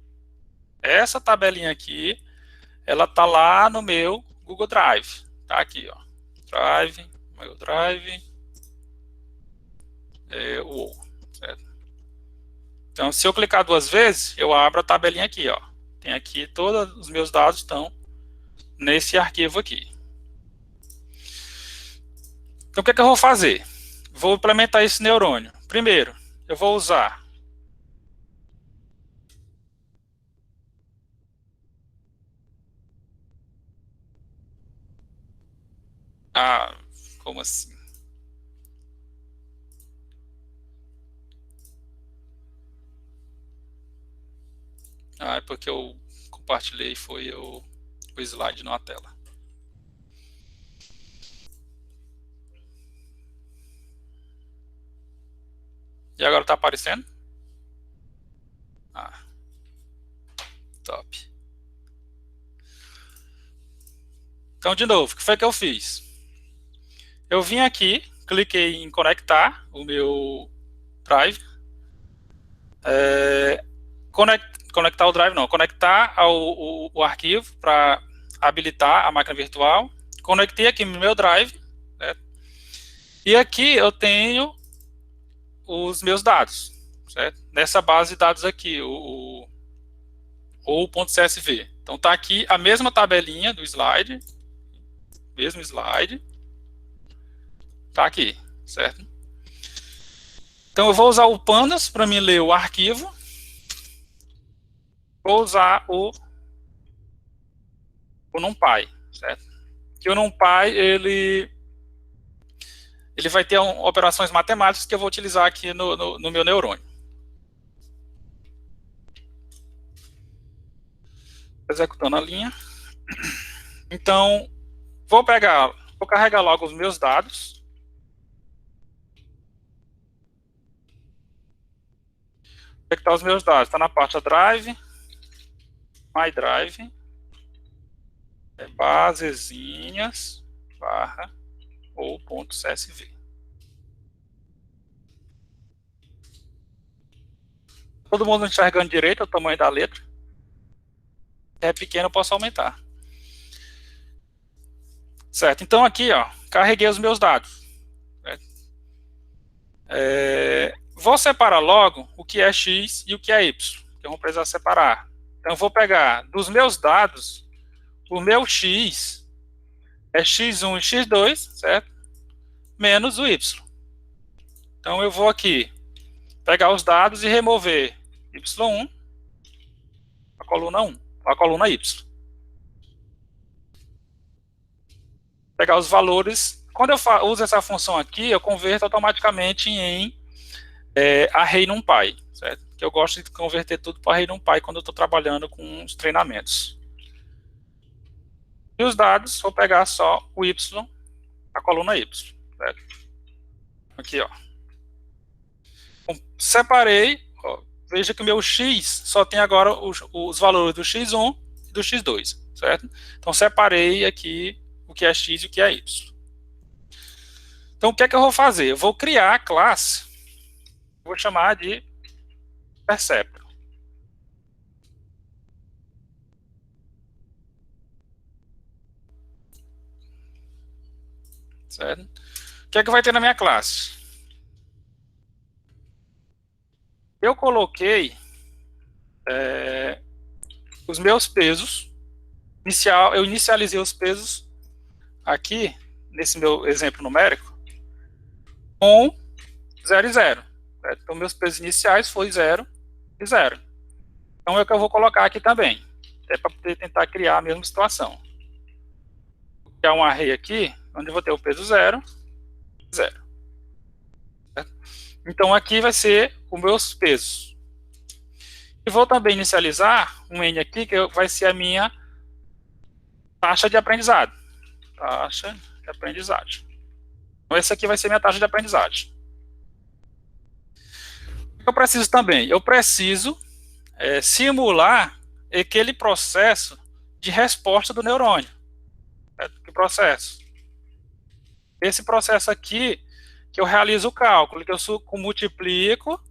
Essa tabelinha aqui, ela está lá no meu Google Drive. Tá aqui, ó. Drive, meu Drive, certo? Então, se eu clicar 2 vezes, eu abro a tabelinha aqui, ó. Tem aqui todos os meus dados estão nesse arquivo aqui. Então, o que eu vou fazer? Vou implementar esse neurônio. Primeiro, eu vou usar como assim? É porque eu compartilhei foi o slide na tela. E agora está aparecendo? Top. Então, de novo, o que foi que eu fiz? Eu vim aqui, cliquei em conectar o meu Drive. Conectar o Drive não, conectar o arquivo para habilitar a máquina virtual. Conectei aqui no meu Drive. Certo? E aqui eu tenho os meus dados. Certo? Nessa base de dados aqui, o .csv. Então está aqui a mesma tabelinha do slide. Mesmo slide. Está aqui, certo? Então eu vou usar o pandas para me ler o arquivo. Vou usar o NumPy, certo? Que o NumPy, ele vai ter operações matemáticas que eu vou utilizar aqui no meu neurônio. Executando a linha. Então, vou carregar logo os meus dados. Onde é que estão os meus dados? Está na pasta Drive, My Drive, basezinhas, barra, ou .csv. Todo mundo enxergando direito o tamanho da letra? É pequeno, eu posso aumentar. Certo? Então aqui, ó, carreguei os meus dados. Vou separar logo o que é x e o que é y, que eu vou precisar separar. Então eu vou pegar dos meus dados, o meu x é x1 e x2, certo? Menos o y. Então eu vou aqui pegar os dados e remover y1, a coluna 1, a coluna y. Pegar os valores. Quando eu uso essa função aqui, eu converto automaticamente em array NumPy, certo? Que eu gosto de converter tudo para array NumPy quando eu estou trabalhando com os treinamentos. E os dados, vou pegar só o y, a coluna y, certo? Aqui, ó. Separei, ó, veja que o meu x só tem agora os valores do x1 e do x2, certo? Então, separei aqui o que é x e o que é y. Então, o que é que eu vou fazer? Eu vou criar a classe, vou chamar de Perceptron. Certo? O que é que vai ter na minha classe? Eu coloquei os meus pesos, eu inicializei os pesos aqui, nesse meu exemplo numérico, com 0 e 0. Certo? Então, meus pesos iniciais foi 0 e 0. Então, é o que eu vou colocar aqui também, para poder tentar criar a mesma situação. Vou criar um array aqui, onde eu vou ter o peso 0 e 0. Certo? Então, aqui vai ser os meus pesos. E vou também inicializar um n aqui, que vai ser a minha taxa de aprendizado. Taxa de aprendizagem. Então, essa aqui vai ser minha taxa de aprendizagem. O que eu preciso também? Eu preciso simular aquele processo de resposta do neurônio. Certo? Que processo? Esse processo aqui, que eu realizo o cálculo, que eu multiplico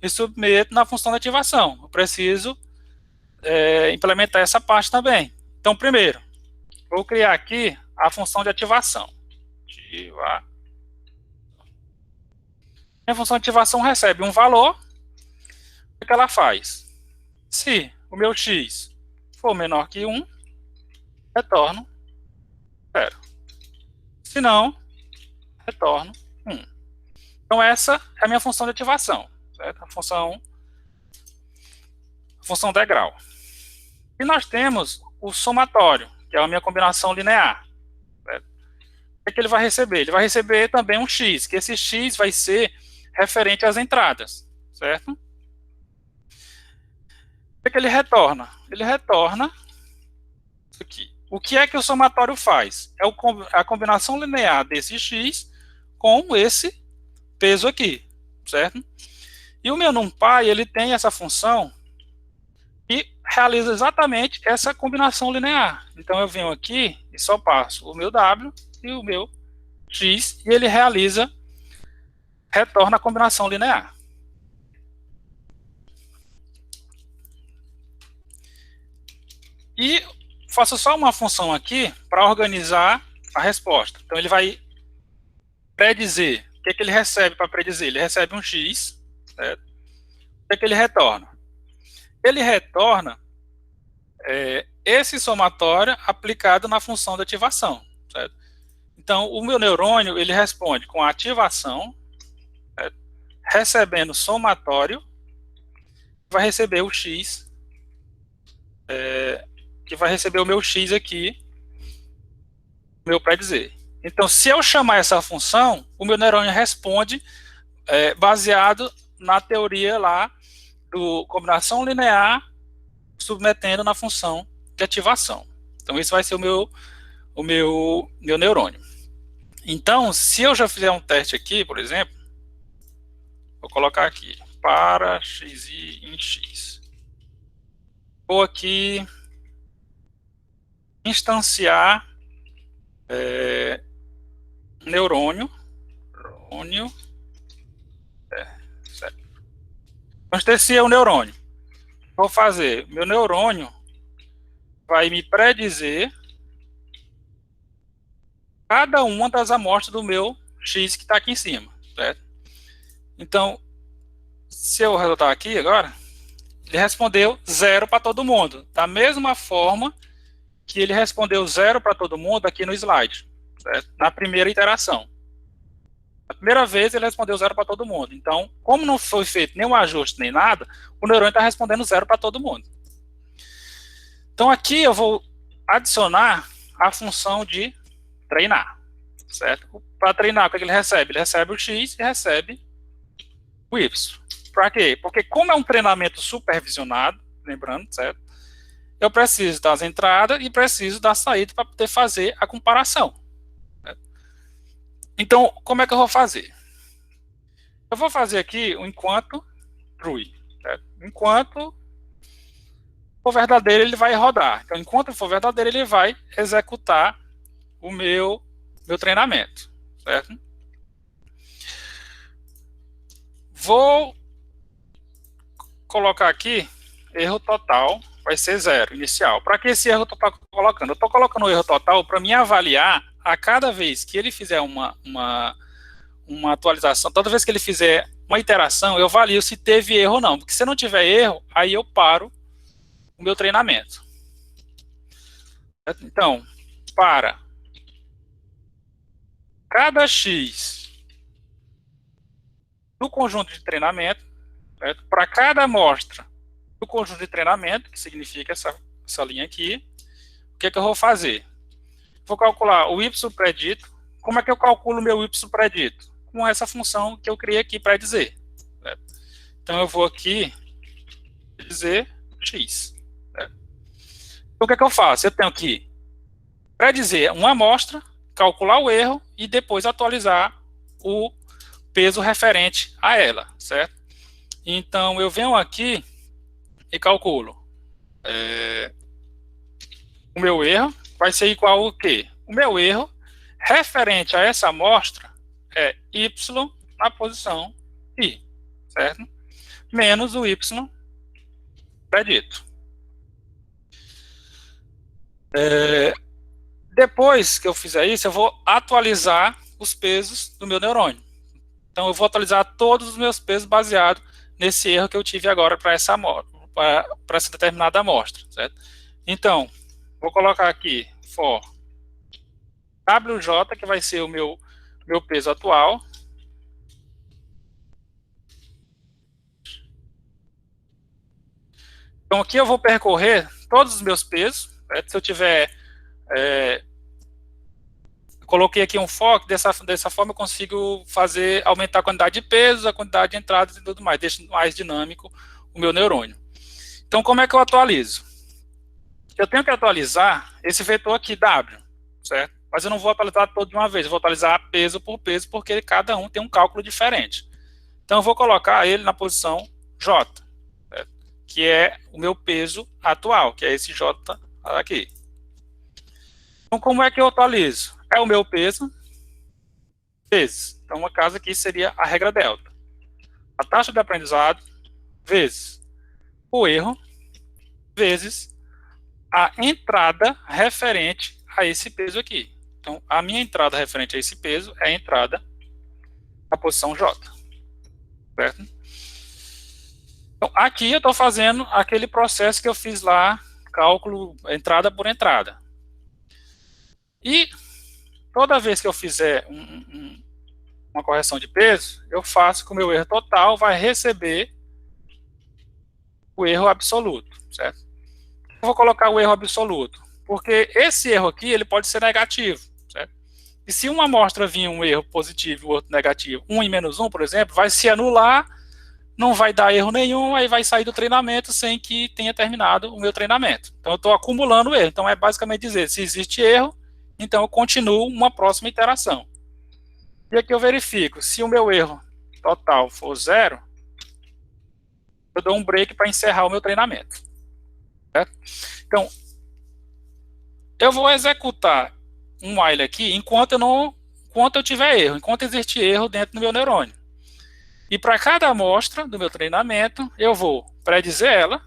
e submeto na função de ativação. Eu preciso implementar essa parte também. Então, primeiro, vou criar aqui a função de ativação. A função de ativação recebe um valor. O que ela faz? Se o meu x for menor que 1, retorno 0. Se não, retorno 1. Então, essa é a minha função de ativação. Certo? A função degrau. E nós temos o somatório, que é a minha combinação linear. Certo? O que ele vai receber? Ele vai receber também um x, que esse x vai ser referente às entradas. Certo? O que ele retorna? Ele retorna isso aqui. O que é que o somatório faz? É a combinação linear desse x com esse peso aqui, certo? E o meu NumPy, ele tem essa função que realiza exatamente essa combinação linear. Então, eu venho aqui e só passo o meu w e o meu x, e ele retorna a combinação linear. E faço só uma função aqui para organizar a resposta. Então, ele vai predizer. O que é que ele recebe para predizer? Ele recebe um x, certo? O que é que ele retorna? Ele retorna esse somatório aplicado na função de ativação, certo? Então, o meu neurônio, ele responde com a ativação, certo? Recebendo somatório, vai receber o x, que vai receber o meu x aqui, meu predizer. Então, se eu chamar essa função, o meu neurônio responde baseado na teoria lá do combinação linear submetendo na função de ativação. Então, esse vai ser o meu neurônio. Então, se eu já fizer um teste aqui, por exemplo, vou colocar aqui, para xi em x. Vou aqui instanciar neurônio. Certo. Então, esse é o neurônio. Vou fazer, meu neurônio vai me predizer cada uma das amostras do meu X que está aqui em cima, certo? Então, se eu resultar aqui agora, ele respondeu 0 para todo mundo, da mesma forma que ele respondeu 0 para todo mundo aqui no slide, certo? Na primeira iteração. A primeira vez ele respondeu 0 para todo mundo. Então, como não foi feito nenhum ajuste nem nada, o neurônio está respondendo 0 para todo mundo. Então, aqui eu vou adicionar a função de treinar, certo? Para treinar, o que ele recebe? Ele recebe o X e recebe o Y. Para quê? Porque como é um treinamento supervisionado, lembrando, certo? Eu preciso das entradas e preciso da saída para poder fazer a comparação. Certo? Então, como é que eu vou fazer? Eu vou fazer aqui o enquanto true. Certo? Enquanto for verdadeiro, ele vai rodar. Então, enquanto for verdadeiro, ele vai executar o meu treinamento. Certo? Vou colocar aqui erro total, vai ser 0, inicial. Para que esse erro eu estou colocando? Eu estou colocando o erro total para me avaliar a cada vez que ele fizer uma atualização, toda vez que ele fizer uma iteração, eu avalio se teve erro ou não. Porque se não tiver erro, aí eu paro o meu treinamento. Então, para cada X do conjunto de treinamento, para cada amostra do conjunto de treinamento, que significa essa linha aqui, o que eu vou fazer? Vou calcular o Y predito. Como é que eu calculo o meu Y predito? Com essa função que eu criei aqui para dizer. Certo? Então, eu vou aqui dizer X. Certo? Então, o que eu faço? Eu tenho que predizer uma amostra, calcular o erro e depois atualizar o peso referente a ela, certo? Então, eu venho aqui e calculo. O meu erro vai ser igual ao quê? O meu erro referente a essa amostra é Y na posição I, certo? Menos o Y predito. Depois que eu fizer isso, eu vou atualizar os pesos do meu neurônio. Então, eu vou atualizar todos os meus pesos baseado nesse erro que eu tive agora para essa determinada amostra, certo? Então, vou colocar aqui for WJ, que vai ser o meu peso atual. Então, aqui eu vou percorrer todos os meus pesos, certo? Se eu tiver... coloquei aqui um foco, dessa forma eu consigo aumentar a quantidade de pesos, a quantidade de entradas e tudo mais, deixa mais dinâmico o meu neurônio. Então, como é que eu atualizo? Eu tenho que atualizar esse vetor aqui, W, certo? Mas eu não vou atualizar todo de uma vez, eu vou atualizar peso por peso, porque cada um tem um cálculo diferente. Então, eu vou colocar ele na posição J, certo? Que é o meu peso atual, que é esse J aqui. Então, como é que eu atualizo? É o meu peso vezes. Então, uma casa aqui seria a regra delta. A taxa de aprendizado vezes o erro vezes a entrada referente a esse peso aqui. Então, a minha entrada referente a esse peso é a entrada na posição J. Certo? Então, aqui eu estou fazendo aquele processo que eu fiz lá, cálculo entrada por entrada. E toda vez que eu fizer uma correção de peso, eu faço que o meu erro total vai receber o erro absoluto, certo? Eu vou colocar o erro absoluto, porque esse erro aqui ele pode ser negativo, certo? E se uma amostra vir um erro positivo e o outro negativo, 1 e menos 1, por exemplo, vai se anular, não vai dar erro nenhum, aí vai sair do treinamento sem que tenha terminado o meu treinamento. Então, eu estou acumulando erro. Então, é basicamente dizer, se existe erro, então eu continuo uma próxima iteração. E aqui eu verifico, se o meu erro total for 0, eu dou um break para encerrar o meu treinamento. Certo? Então, eu vou executar um while aqui enquanto eu tiver erro, enquanto existir erro dentro do meu neurônio. E para cada amostra do meu treinamento, eu vou predizer ela,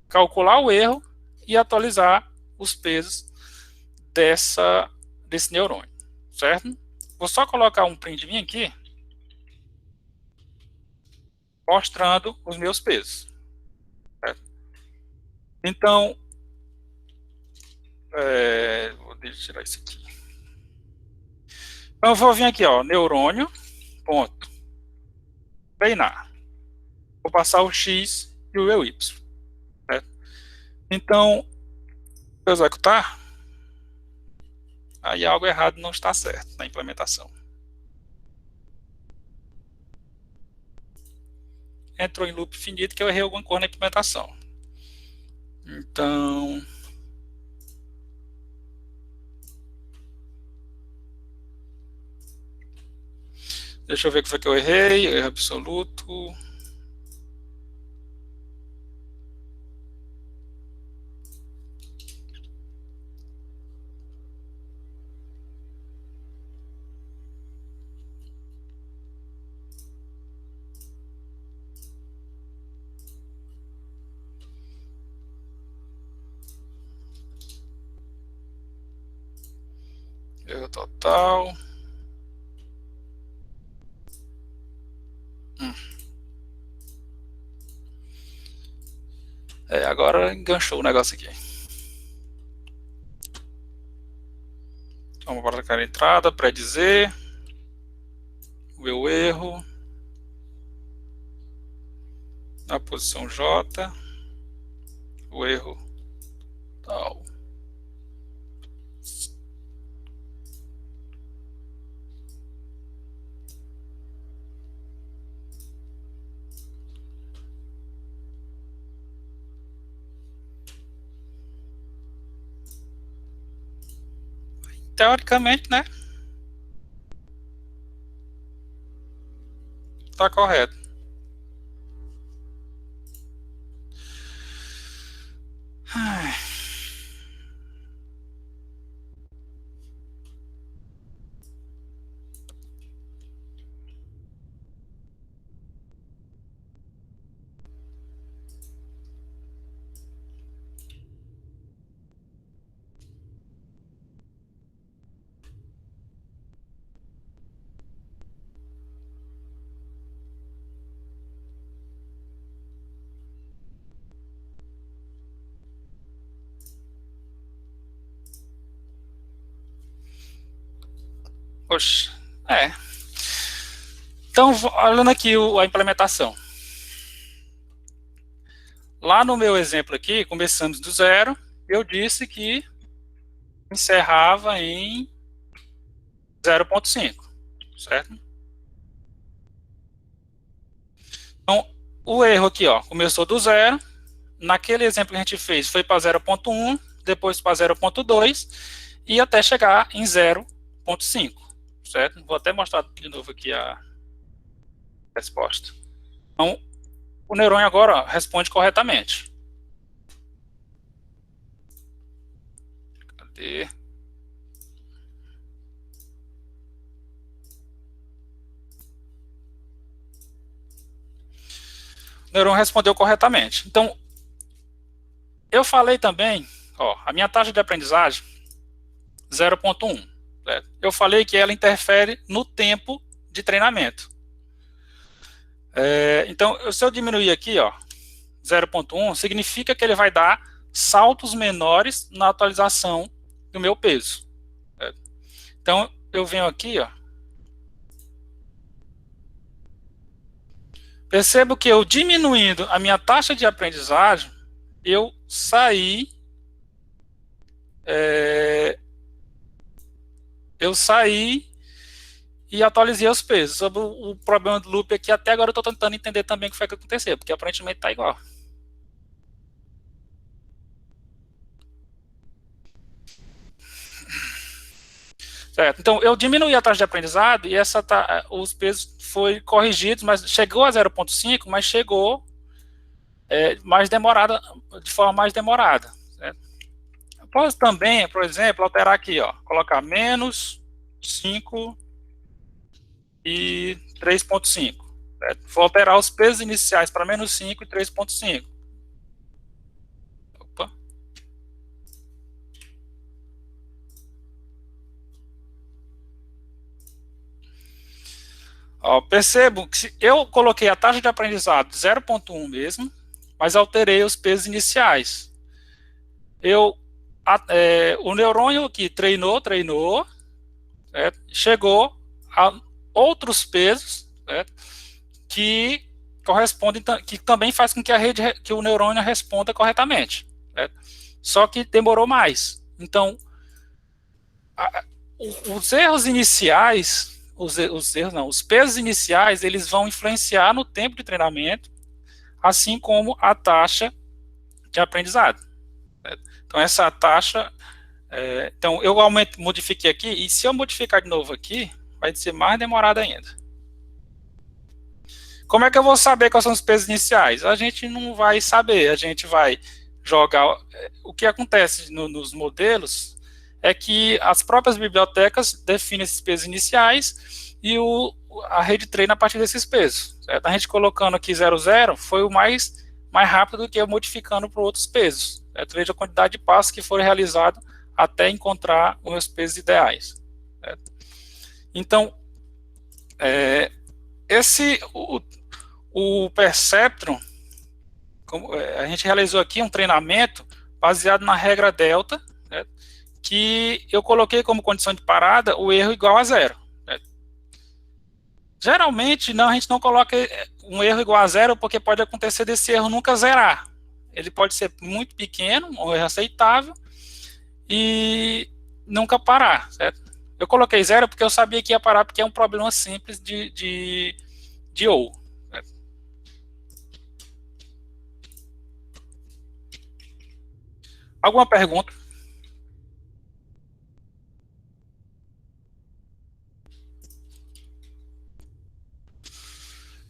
calcular o erro e atualizar os pesos desse neurônio. certo? Vou só colocar um print de mim aqui, mostrando os meus pesos. Certo? Então, deixa eu tirar isso aqui. Então, eu vou vir aqui, ó, neurônio, ponto, treinar. Vou passar o X e o Y. Certo? Então, vou executar, aí algo errado não está certo na implementação. Entrou em loop finito que eu errei alguma coisa na implementação. Então, deixa eu ver o que foi que eu errei. Erro absoluto. Erro total. Agora enganchou o negócio aqui. Vamos para a entrada, pré-dizer. O meu erro. Na posição J. O erro tal. Teoricamente, né? Tá correto. Ai. Oxe, Então, olhando aqui a implementação. Lá no meu exemplo aqui, começamos do zero, eu disse que encerrava em 0,5, certo? Então, o erro aqui, ó, começou do zero, naquele exemplo que a gente fez, foi para 0,1, depois para 0,2, e até chegar em 0,5, certo? Vou até mostrar de novo aqui a resposta. Então, o neurônio agora, ó, responde corretamente. Cadê? O neurônio respondeu corretamente. Então, eu falei também, ó, a minha taxa de aprendizagem, 0,1. Eu falei que ela interfere no tempo de treinamento. Então, se eu diminuir aqui, ó, 0,1, significa que ele vai dar saltos menores na atualização do meu peso. Então, eu venho aqui, ó. Percebo que eu diminuindo a minha taxa de aprendizagem, eu saí e atualizei os pesos. Sobre o problema do loop aqui, até agora eu estou tentando entender também o que foi que aconteceu, porque aparentemente está igual. Certo. Então, eu diminuí a taxa de aprendizado e os pesos foi corrigidos, mas chegou a 0,5, mas chegou mais demorada, de forma mais demorada. Certo? Eu posso também, por exemplo, alterar aqui, ó, colocar menos 5 e 3,5. Vou alterar os pesos iniciais para menos 5 e 3,5. Opa. Ó, percebo que eu coloquei a taxa de aprendizado de 0,1 mesmo, mas alterei os pesos iniciais. O neurônio aqui treinou, certo? Chegou a outros pesos, certo? Que correspondem, que também faz com que que o neurônio responda corretamente, certo? Só que demorou mais. Então, os erros iniciais, os pesos iniciais, eles vão influenciar no tempo de treinamento, assim como a taxa de aprendizado, certo? Então, essa taxa, então eu modifiquei aqui, e se eu modificar de novo aqui, vai ser mais demorado ainda. Como é que eu vou saber quais são os pesos iniciais? A gente não vai saber, a gente vai jogar. O que acontece nos modelos é que as próprias bibliotecas definem esses pesos iniciais e a rede treina a partir desses pesos, certo? A gente colocando aqui 0,0 foi o mais rápido do que eu modificando para outros pesos, certo? Veja a quantidade de passos que foram realizados até encontrar os meus pesos ideais, certo? Então, o Perceptron, a gente realizou aqui um treinamento baseado na regra delta, certo? Que eu coloquei como condição de parada o erro igual a 0. Certo? Geralmente, a gente não coloca um erro igual a 0 porque pode acontecer desse erro nunca zerar. Ele pode ser muito pequeno, um erro aceitável, e nunca parar, certo? Eu coloquei 0 porque eu sabia que ia parar, porque é um problema simples de OU. Alguma pergunta?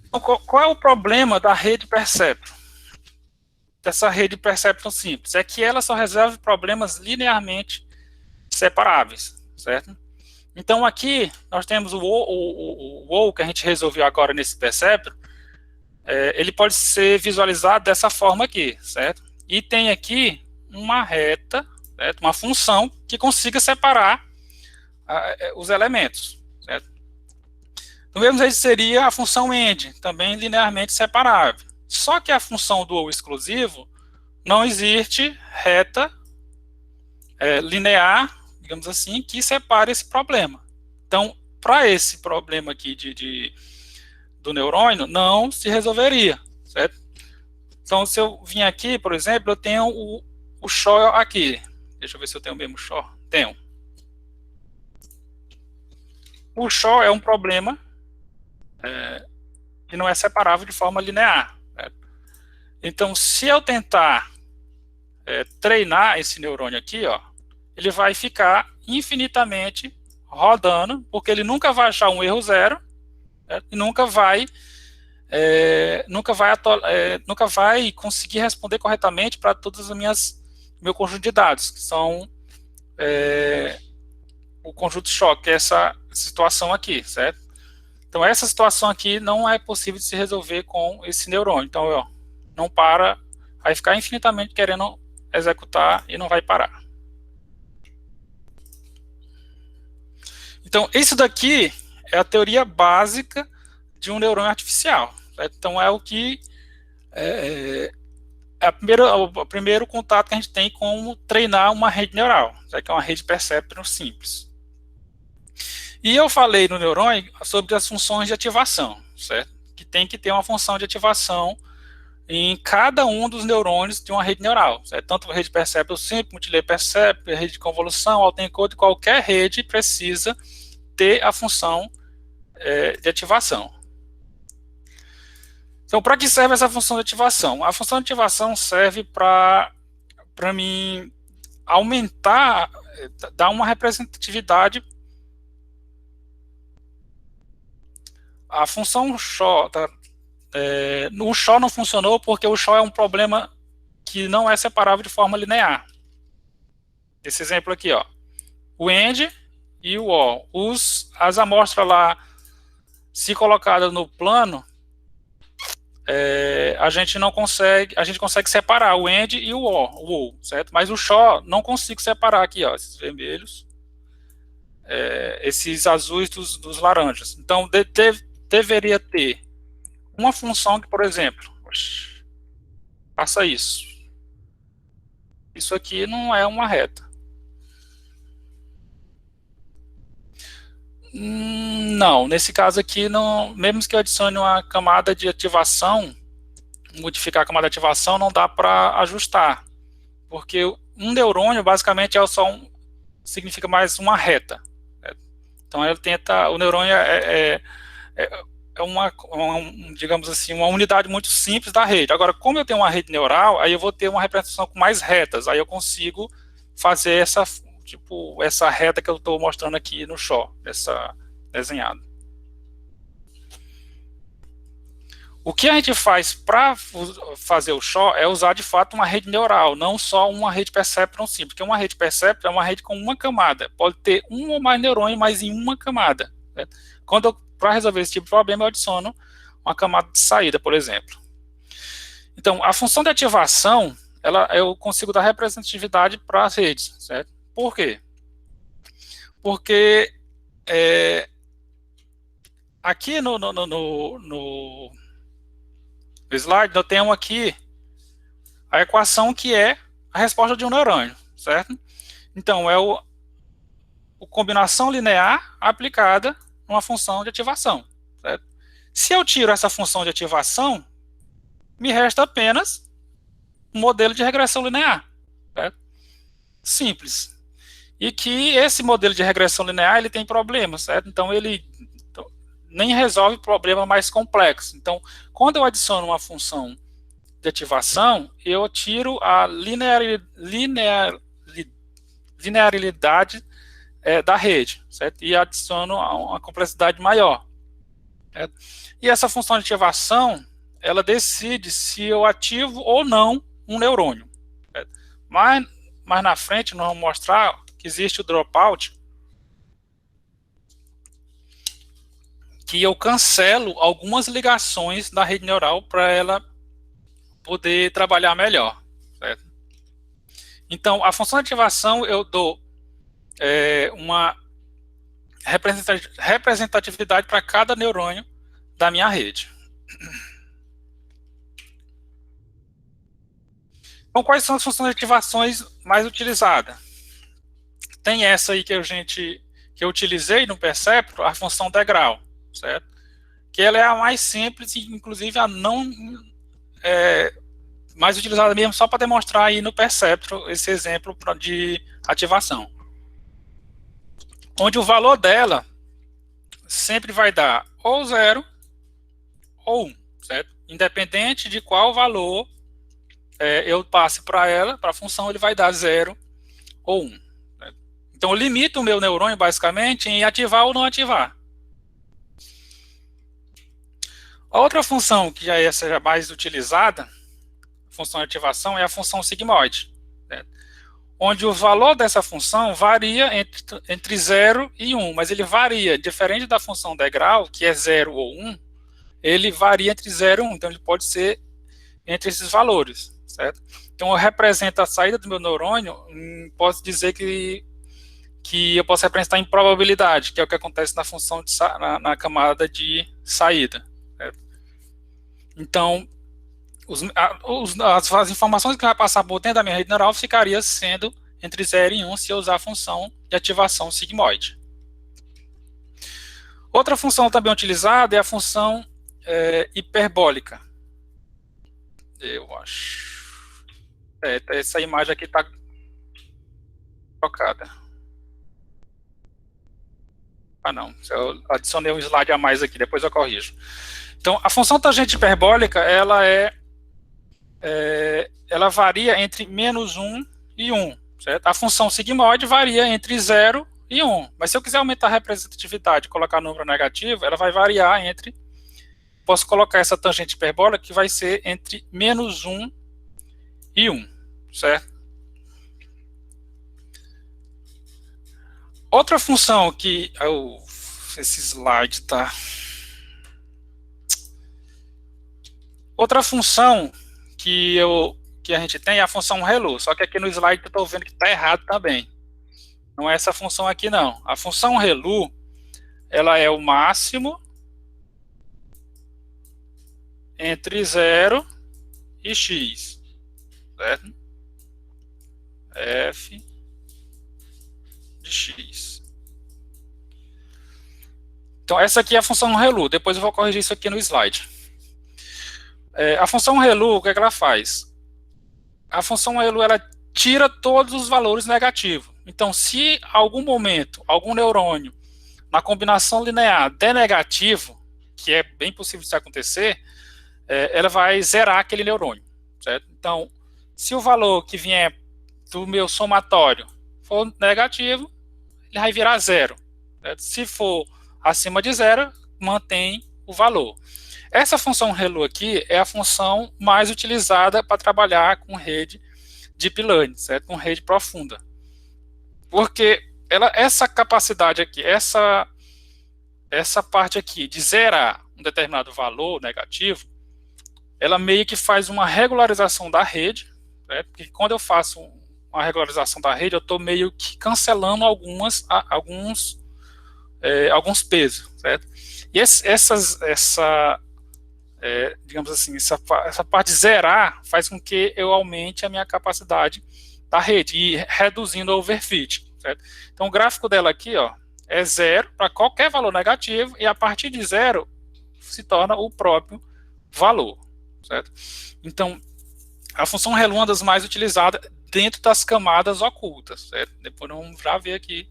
Então, qual é o problema da rede Perceptron? Dessa rede Perceptron simples? É que ela só resolve problemas linearmente separáveis, certo? Então, aqui, nós temos o OU que a gente resolveu agora nesse Perceptron, ele pode ser visualizado dessa forma aqui, certo? E tem aqui uma reta, certo? Uma função que consiga separar os elementos, certo? Do mesmo jeito seria a função AND, também linearmente separável. Só que a função do OU exclusivo não existe reta linear, digamos assim, que separe esse problema. Então, para esse problema aqui do neurônio, não se resolveria, certo? Então, se eu vim aqui, por exemplo, eu tenho o Shaw aqui. Deixa eu ver se eu tenho o mesmo Shaw. Tenho. O Shaw é um problema que não é separável de forma linear, certo? Então, se eu tentar treinar esse neurônio aqui, ó, ele vai ficar infinitamente rodando, porque ele nunca vai achar um erro zero, certo? E nunca vai conseguir responder corretamente para todas as meu conjunto de dados, que são o conjunto choque, que é essa situação aqui, certo? Então, essa situação aqui não é possível de se resolver com esse neurônio. Então, ó, não para, vai ficar infinitamente querendo executar e não vai parar. Então, isso daqui é a teoria básica de um neurônio artificial, certo? Então, é o que é o primeiro contato que a gente tem com treinar uma rede neural, certo? Que é uma rede Perceptron simples. E eu falei no neurônio sobre as funções de ativação, certo? Que tem que ter uma função de ativação em cada um dos neurônios de uma rede neural, certo? Tanto a rede Perceptron simples, multilayer Perceptron, rede de convolução, autoencode, qualquer rede precisa ter a função de ativação. Então, para que serve essa função de ativação? A função de ativação serve para mim aumentar, dar uma representatividade. A função Shaw, o Shaw não funcionou porque o Shaw é um problema que não é separável de forma linear. Esse exemplo aqui, ó, o AND e o OR. As amostras lá, se colocadas no plano, a gente consegue separar o AND e o OR, certo? Mas o Shaw não consigo separar aqui, ó, esses vermelhos, esses azuis dos laranjas. Então, deveria ter uma função que, por exemplo, faça isso. Isso aqui não é uma reta. Não, nesse caso aqui, não, mesmo que eu adicione uma camada de ativação, modificar a camada de ativação, não dá para ajustar, porque um neurônio basicamente é só significa mais uma reta. Então ele tenta, o neurônio é uma, digamos assim, uma unidade muito simples da rede. Agora, como eu tenho uma rede neural, aí eu vou ter uma representação com mais retas, aí eu consigo fazer essa reta que eu estou mostrando aqui no show, essa desenhada. O que a gente faz para fazer o show é usar de fato uma rede neural, não só uma rede perceptron simples, porque uma rede perceptron é uma rede com uma camada, pode ter um ou mais neurônios, mas em uma camada. Para resolver esse tipo de problema, eu adiciono uma camada de saída, por exemplo. Então, a função de ativação, eu consigo dar representatividade para as redes, certo? Por quê? Porque aqui no slide, nós temos aqui a equação que é a resposta de um neurônio, certo? Então, é a combinação linear aplicada numa função de ativação, certo? Se eu tiro essa função de ativação, me resta apenas um modelo de regressão linear, certo? Simples. E que esse modelo de regressão linear, ele tem problemas, certo? Então, ele nem resolve problema mais complexo. Então, quando eu adiciono uma função de ativação, eu tiro a linearidade da rede, certo? E adiciono uma complexidade maior. Certo? E essa função de ativação, ela decide se eu ativo ou não um neurônio. Certo? Mas na frente, nós vamos mostrar que existe o dropout, que eu cancelo algumas ligações da rede neural para ela poder trabalhar melhor. Certo? Então, a função de ativação, eu dou uma representatividade para cada neurônio da minha rede. Então, quais são as funções de ativações mais utilizadas? Tem essa aí que eu utilizei no Perceptron, a função degrau, certo? Que ela é a mais simples e, inclusive, a não mais utilizada mesmo, só para demonstrar aí no Perceptron esse exemplo de ativação. Onde o valor dela sempre vai dar ou 0 ou 1, certo? Independente de qual valor eu passe para ela, para a função, ele vai dar 0 ou 1. Certo? Então, eu limito o meu neurônio, basicamente, em ativar ou não ativar. A outra função que já seja mais utilizada, função de ativação, é a função sigmoide, certo? Onde o valor dessa função varia entre 0 e 1, mas ele varia, diferente da função degrau, que é 0 ou 1, ele varia entre 0 e 1, então ele pode ser entre esses valores, certo? Então eu represento a saída do meu neurônio, posso dizer que eu posso representar em probabilidade, que é o que acontece na função na camada de saída, certo? Então, as informações que vai passar por dentro da minha rede neural ficaria sendo entre 0 e 1 se eu usar a função de ativação sigmoide. Outra função também utilizada é a função hiperbólica. Eu acho. Essa imagem aqui está trocada. Ah, não. Eu adicionei um slide a mais aqui, depois eu corrijo. Então, a função tangente hiperbólica, ela varia entre -1 e 1, certo? A função sigmoide varia entre 0 e 1, mas se eu quiser aumentar a representatividade e colocar número negativo, ela vai variar entre, posso colocar essa tangente hiperbólica que vai ser entre -1 e 1, certo? Outra função que, esse slide tá... Outra função que a gente tem é a função ReLU, só que aqui no slide eu estou vendo que está errado também. Não é essa função aqui, não. A função ReLU, ela é o máximo entre 0 e x, certo? F de x. Então, essa aqui é a função ReLU. Depois eu vou corrigir isso aqui no slide. A função ReLU, o que é que ela faz? A função ReLU, ela tira todos os valores negativos. Então, se algum momento, algum neurônio, na combinação linear, der negativo, que é bem possível isso acontecer, ela vai zerar aquele neurônio, certo? Então, se o valor que vier do meu somatório for negativo, ele vai virar zero, certo? Se for acima de zero, mantém o valor. Essa função ReLU aqui é a função mais utilizada para trabalhar com rede Deep Learning, certo? Com rede profunda. Porque essa capacidade aqui, essa parte aqui de zerar um determinado valor negativo, ela meio que faz uma regularização da rede, certo? Porque quando eu faço uma regularização da rede, eu estou meio que cancelando alguns pesos, certo? E digamos assim, essa parte de zerar faz com que eu aumente a minha capacidade da rede, e reduzindo o overfit, certo? Então, o gráfico dela aqui, ó, é zero para qualquer valor negativo, e a partir de zero se torna o próprio valor, certo? Então, a função ReLU é uma das mais utilizadas dentro das camadas ocultas, certo? Depois vamos já ver aqui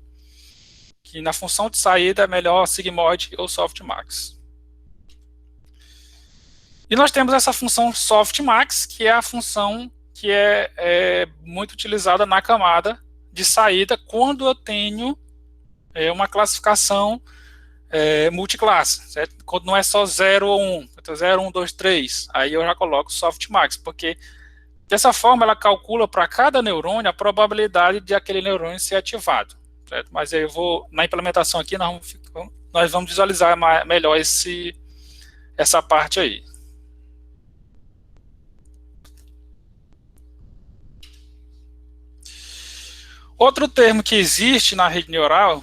que na função de saída é melhor sigmoid ou softmax. E nós temos essa função softmax, que é a função que é muito utilizada na camada de saída quando eu tenho uma classificação multiclasse, certo? Quando não é só 0 ou 1, então 0, 1, 2, 3, aí eu já coloco softmax, porque dessa forma ela calcula para cada neurônio a probabilidade de aquele neurônio ser ativado, certo? Mas aí eu vou, na implementação aqui, nós vamos visualizar melhor essa parte aí. Outro termo que existe na rede neural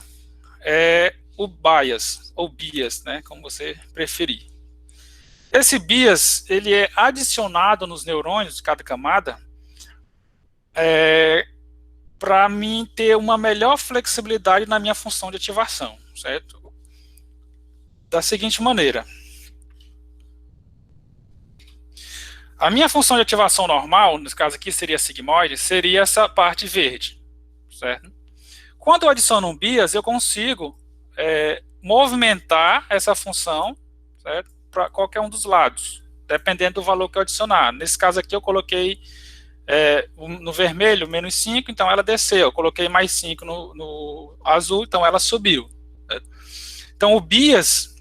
é o bias, ou bias, né, como você preferir. Esse bias, ele é adicionado nos neurônios de cada camada para mim ter uma melhor flexibilidade na minha função de ativação, certo? Da seguinte maneira. A minha função de ativação normal, nesse caso aqui seria sigmoide, seria essa parte verde, certo? Quando eu adiciono um bias, eu consigo movimentar essa função, certo, para qualquer um dos lados, dependendo do valor que eu adicionar. Nesse caso aqui eu coloquei no vermelho menos 5, então ela desceu. Eu coloquei mais 5 no azul, então ela subiu, certo? Então o bias,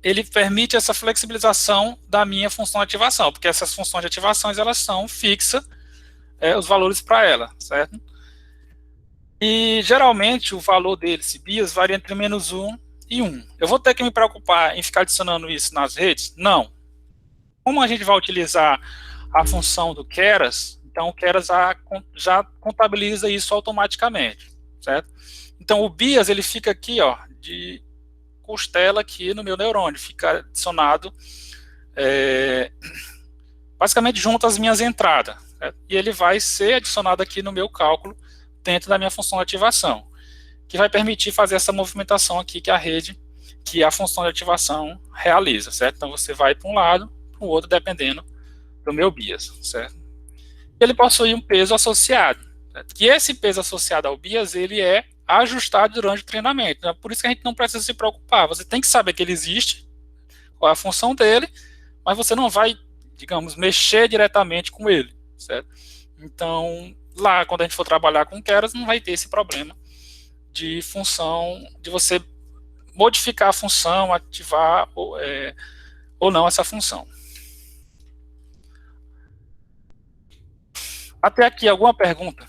ele permite essa flexibilização da minha função de ativação, porque essas funções de ativações, elas são fixas, os valores para ela, certo? E, geralmente, o valor dele, esse bias, varia entre menos 1 e 1. Eu vou ter que me preocupar em ficar adicionando isso nas redes? Não. Como a gente vai utilizar a função do Keras, então o Keras já contabiliza isso automaticamente, certo? Então, o bias, ele fica aqui, ó, de costela aqui no meu neurônio, fica adicionado basicamente junto às minhas entradas, certo? E ele vai ser adicionado aqui no meu cálculo dentro da minha função de ativação, que vai permitir fazer essa movimentação aqui que a função de ativação realiza, certo? Então você vai para um lado, para o outro, dependendo do meu bias, certo? Ele possui um peso associado, certo? Que esse peso associado ao bias, ele é ajustado durante o treinamento, né? Por isso que a gente não precisa se preocupar, você tem que saber que ele existe, qual é a função dele, mas você não vai, digamos, mexer diretamente com ele, certo? Então, lá, quando a gente for trabalhar com Keras, não vai ter esse problema de função, de você modificar a função, ativar ou não essa função. Até aqui, alguma pergunta?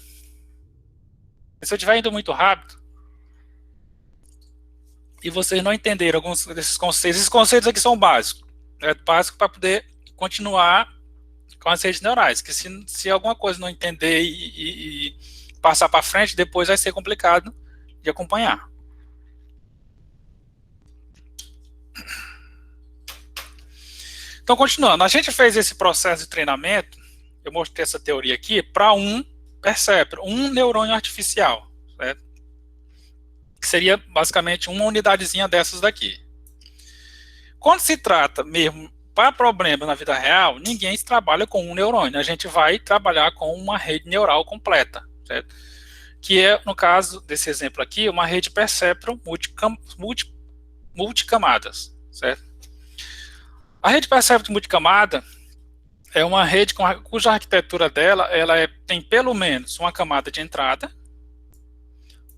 Se eu estiver indo muito rápido e vocês não entenderam alguns desses conceitos, esses conceitos aqui são básicos, básicos para poder continuar com as redes neurais, que se alguma coisa não entender e passar para frente, depois vai ser complicado de acompanhar. Então, Então, continuando, a gente fez esse processo de treinamento, eu mostrei essa teoria aqui, para um perceptron, um neurônio artificial, certo? Que seria basicamente uma unidadezinha dessas daqui. Quando se trata mesmo para problema na vida real, ninguém trabalha com um neurônio, a gente vai trabalhar com uma rede neural completa, certo? Que é, no caso desse exemplo aqui, uma rede perceptron multicamadas, certo? A rede perceptron multicamada é uma rede cuja arquitetura dela tem pelo menos uma camada de entrada,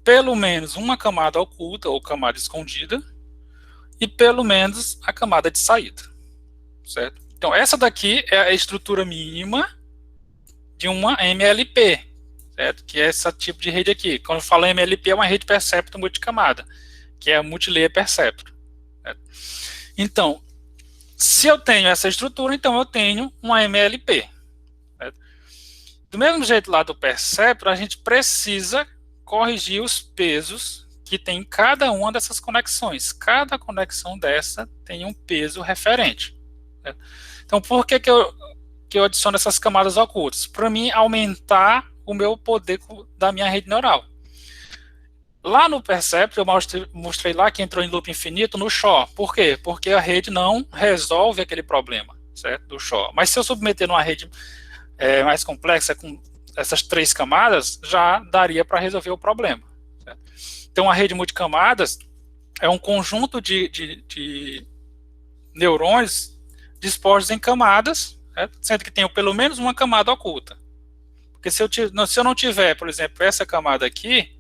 pelo menos uma camada oculta ou camada escondida e pelo menos a camada de saída, certo? Então essa daqui é a estrutura mínima de uma MLP, certo? Que é esse tipo de rede aqui. Quando eu falo MLP é uma rede perceptron multicamada, que é a multilayer perceptron, certo? Então, se eu tenho essa estrutura, então eu tenho uma MLP, certo? Do mesmo jeito lá do perceptron, a gente precisa corrigir os pesos que tem em cada uma dessas conexões. Cada conexão dessa tem um peso referente, certo? Então, por que eu adiciono essas camadas ocultas? Para mim, aumentar o meu poder da minha rede neural. Lá no Percept, eu mostrei lá que entrou em loop infinito no SHO. Por quê? Porque a rede não resolve aquele problema, certo? Do SHO. Mas se eu submeter numa rede mais complexa, com essas 3 camadas, já daria para resolver o problema, certo? Então, a rede multicamadas é um conjunto de neurônios dispostos em camadas, certo? Sendo que tem pelo menos uma camada oculta. Porque se eu não tiver, por exemplo, essa camada aqui,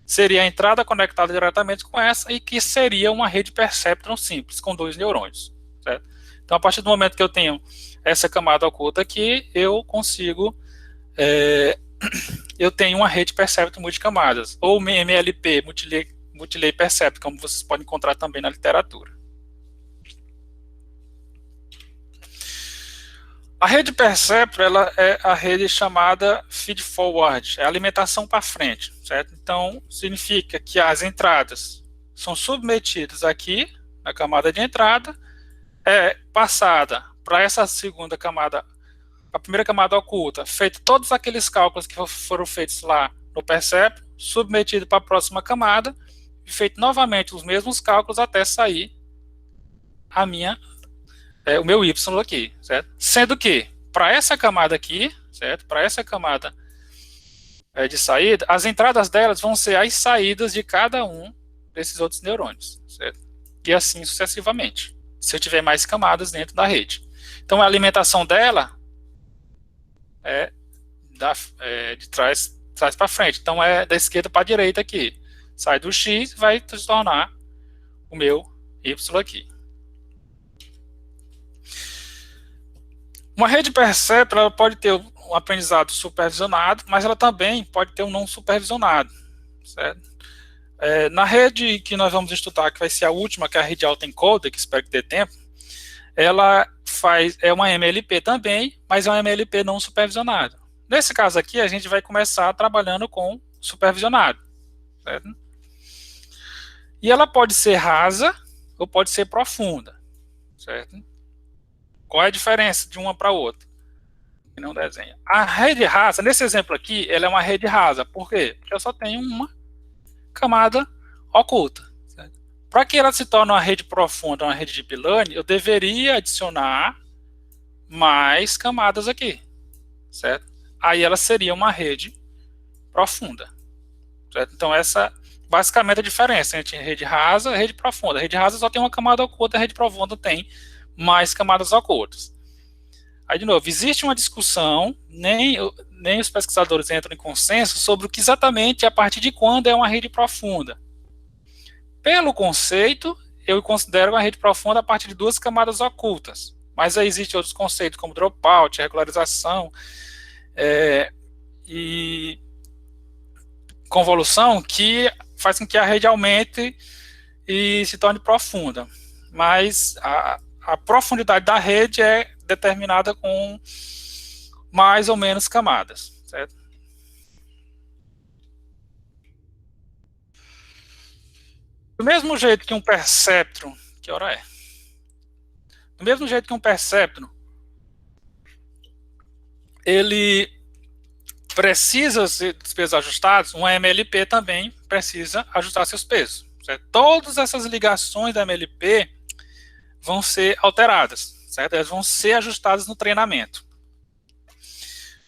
seria a entrada conectada diretamente com essa e que seria uma rede perceptron simples, com 2 neurônios, certo? Então, a partir do momento que eu tenho essa camada oculta aqui, eu consigo, eu tenho uma rede perceptron multicamadas, ou MLP, multilayer perceptron, como vocês podem encontrar também na literatura. A rede perceptron, ela é a rede chamada feed forward, é alimentação para frente, certo? Então, significa que as entradas são submetidas aqui, na camada de entrada, é passada para essa segunda camada, a primeira camada oculta, feito todos aqueles cálculos que foram feitos lá no perceptron, submetido para a próxima camada, e feito novamente os mesmos cálculos até sair o meu Y aqui, certo? Sendo que, para essa camada aqui, certo? Para essa camada de saída, as entradas delas vão ser as saídas de cada um desses outros neurônios, certo? E assim sucessivamente, se eu tiver mais camadas dentro da rede. Então, a alimentação dela é de trás para frente. Então, é da esquerda para a direita aqui. Sai do X e vai se tornar o meu Y aqui. Uma rede perceptron, ela pode ter um aprendizado supervisionado, mas ela também pode ter um não supervisionado, certo? Na rede que nós vamos estudar, que vai ser a última, que é a rede autoencoder, que espero que dê tempo, ela é uma MLP também, mas é uma MLP não supervisionada. Nesse caso aqui, a gente vai começar trabalhando com supervisionado, certo? E ela pode ser rasa ou pode ser profunda, certo? Qual é a diferença de uma para outra? Que não desenha. A rede rasa, nesse exemplo aqui, ela é uma rede rasa. Por quê? Porque eu só tenho uma camada oculta. Para que ela se torne uma rede profunda, uma rede deep learning, eu deveria adicionar mais camadas aqui, certo? Aí ela seria uma rede profunda, certo? Então essa basicamente a diferença entre rede rasa e rede profunda. A rede rasa só tem uma camada oculta, a rede profunda tem mais camadas ocultas. Aí, de novo, existe uma discussão, nem os pesquisadores entram em consenso sobre o que exatamente, a partir de quando é uma rede profunda. Pelo conceito, eu considero uma rede profunda a partir de 2 camadas ocultas. Mas aí existem outros conceitos, como dropout, regularização e convolução, que faz com que a rede aumente e se torne profunda. Mas a profundidade da rede é determinada com mais ou menos camadas, certo? Do mesmo jeito que um perceptron, que hora é? Do mesmo jeito que um perceptron, ele precisa ser dos pesos ajustados, um MLP também precisa ajustar seus pesos. Certo? Todas essas ligações da MLP vão ser alteradas, certo? Elas vão ser ajustadas no treinamento.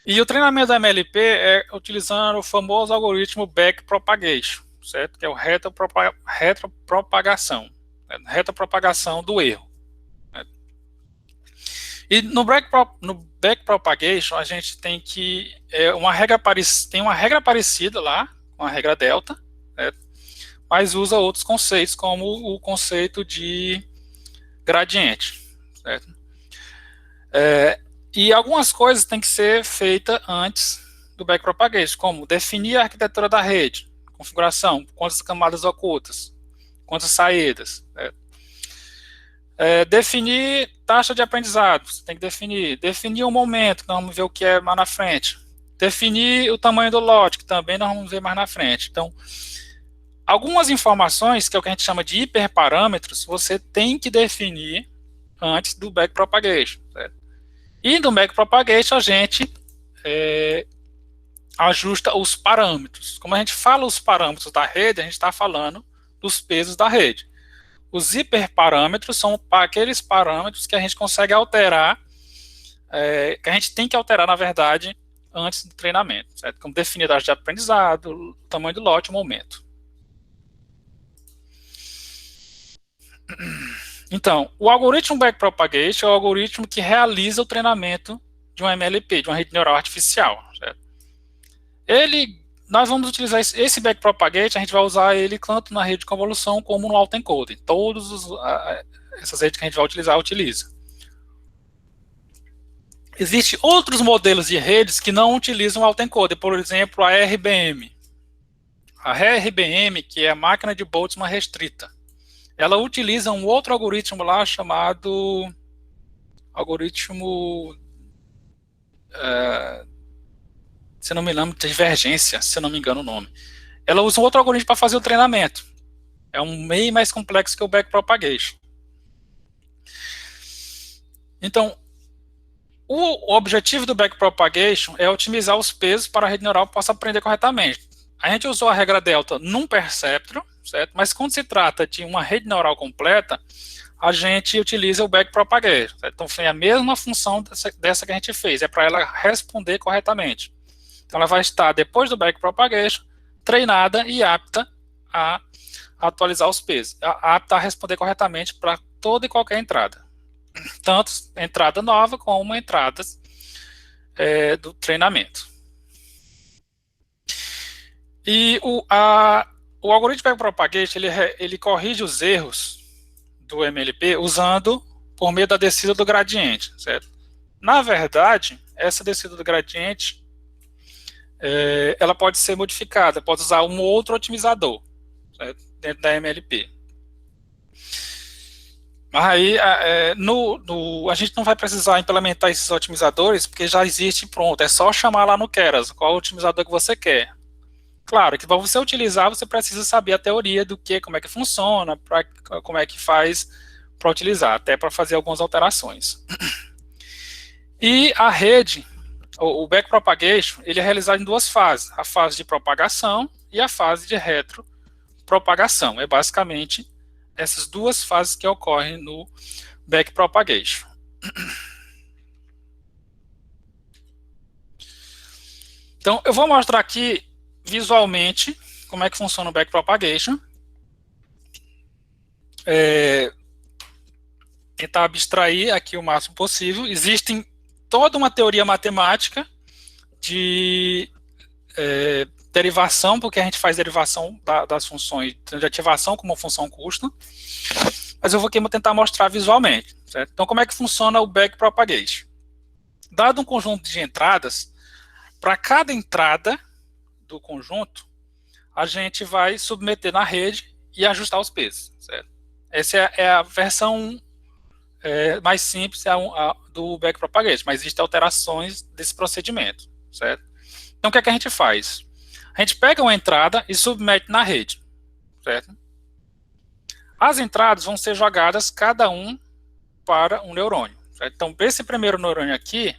E o treinamento da MLP é utilizando o famoso algoritmo backpropagation, certo? Que é o retropropagação do erro. Certo? E no backpropagation a gente tem que tem uma regra parecida lá com a regra delta, certo? Mas usa outros conceitos como o conceito de gradiente, certo? E algumas coisas têm que ser feitas antes do backpropagation, como definir a arquitetura da rede, configuração, quantas camadas ocultas, quantas saídas. Definir taxa de aprendizado, você tem que definir o momento, que nós vamos ver o que é mais na frente. Definir o tamanho do lote, que também nós vamos ver mais na frente. Então, algumas informações, que é o que a gente chama de hiperparâmetros, você tem que definir antes do backpropagation, certo? E no backpropagation a gente ajusta os parâmetros. Como a gente fala os parâmetros da rede, a gente está falando dos pesos da rede. Os hiperparâmetros são aqueles parâmetros que a gente consegue alterar, que a gente tem que alterar, na verdade, antes do treinamento, certo? Como definir a taxa de aprendizado, o tamanho do lote, o momento. Então, o algoritmo backpropagation é o algoritmo que realiza o treinamento de uma MLP, de uma rede neural artificial, certo? Nós vamos utilizar esse backpropagation, a gente vai usar ele tanto na rede de convolução como no autoencoding. Essas redes que a gente vai utilizar, utiliza. Existem outros modelos de redes que não utilizam autoencoding, por exemplo, a RBM. A RBM, que é a máquina de Boltzmann restrita. Ela utiliza um outro algoritmo lá chamado algoritmo, se não me engano, divergência, se não me engano o nome. Ela usa um outro algoritmo para fazer o treinamento. É um meio mais complexo que o backpropagation. Então, o objetivo do backpropagation é otimizar os pesos para a rede neural possa aprender corretamente. A gente usou a regra delta num perceptron, certo? Mas quando se trata de uma rede neural completa, a gente utiliza o backpropagation. Certo? Então, foi a mesma função dessa que a gente fez, é para ela responder corretamente. Então, ela vai estar, depois do backpropagation, treinada e apta a atualizar os pesos, apta a responder corretamente para toda e qualquer entrada. Tanto entrada nova como entradas do treinamento. E o algoritmo backpropagation, ele corrige os erros do MLP por meio da descida do gradiente, certo? Na verdade, essa descida do gradiente, ela pode ser modificada, pode usar um outro otimizador, certo? Dentro da MLP. Mas aí, a gente não vai precisar implementar esses otimizadores, porque já existe pronto, é só chamar lá no Keras, qual otimizador que você quer. Claro que para você utilizar, você precisa saber a teoria do como é que funciona, como é que faz para utilizar, até para fazer algumas alterações. E a rede, o backpropagation, ele é realizado em duas fases, a fase de propagação e a fase de retropropagação. É basicamente essas duas fases que ocorrem no backpropagation. Então, eu vou mostrar aqui visualmente como é que funciona o backpropagation. Tentar abstrair aqui o máximo possível. Existe toda uma teoria matemática de derivação, porque a gente faz derivação das funções de ativação como função custo. Mas eu vou aqui tentar mostrar visualmente. Certo? Então, como é que funciona o backpropagation? Dado um conjunto de entradas, para cada entrada do conjunto, a gente vai submeter na rede e ajustar os pesos. Certo? Essa é a versão mais simples do backpropagation, mas existem alterações desse procedimento. Certo? Então, o que é que a gente faz? A gente pega uma entrada e submete na rede. Certo? As entradas vão ser jogadas cada um para um neurônio. Certo? Então, esse primeiro neurônio aqui,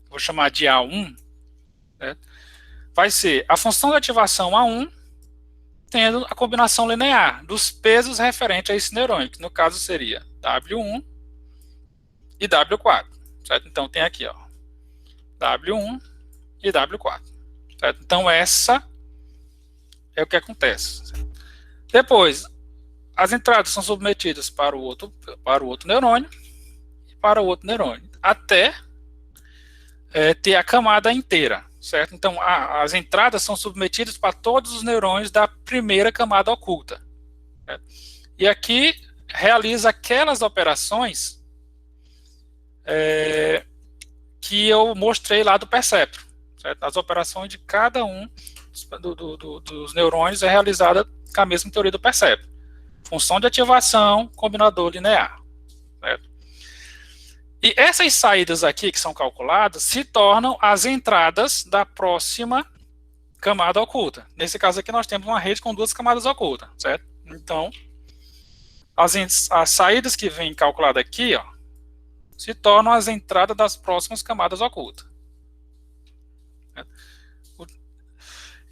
vou chamar de A1, certo? Vai ser a função de ativação A1 tendo a combinação linear dos pesos referentes a esse neurônio, que no caso seria W1 e W4. Certo? Então, tem aqui, ó, W1 e W4. Certo? Então, essa é o que acontece. Certo? Depois, as entradas são submetidas para o outro neurônio e para o outro neurônio, até ter a camada inteira, certo? Então, as entradas são submetidas para todos os neurônios da primeira camada oculta. Certo? E aqui realiza aquelas operações que eu mostrei lá do perceptro. Certo? As operações de cada um dos neurônios é realizada com a mesma teoria do perceptro. Função de ativação, combinador linear. Certo? E essas saídas aqui que são calculadas se tornam as entradas da próxima camada oculta. Nesse caso aqui nós temos uma rede com duas camadas ocultas, certo? Então, as saídas que vêm calculadas aqui, ó, se tornam as entradas das próximas camadas ocultas. Certo?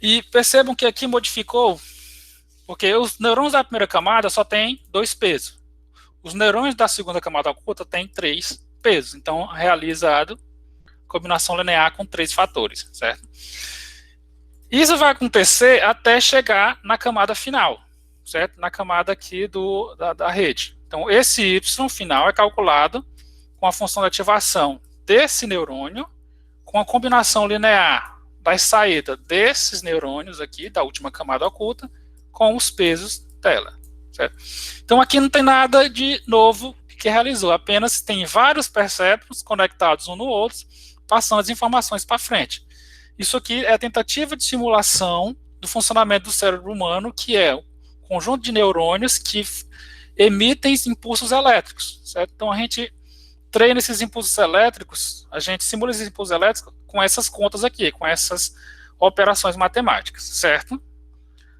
E percebam que aqui modificou, porque os neurônios da primeira camada só têm 2 pesos. Os neurônios da segunda camada oculta têm 3 pesos. Então, realizado combinação linear com 3 fatores, certo? Isso vai acontecer até chegar na camada final, certo? Na camada aqui da rede. Então, esse Y final é calculado com a função de ativação desse neurônio com a combinação linear das saídas desses neurônios aqui, da última camada oculta, com os pesos dela. Certo? Então, aqui não tem nada de novo que realizou, apenas tem vários perceptros conectados um no outro, passando as informações para frente. Isso aqui é a tentativa de simulação do funcionamento do cérebro humano, que é um conjunto de neurônios que emitem impulsos elétricos. Certo? Então, a gente treina esses impulsos elétricos, a gente simula esses impulsos elétricos com essas contas aqui, com essas operações matemáticas, certo?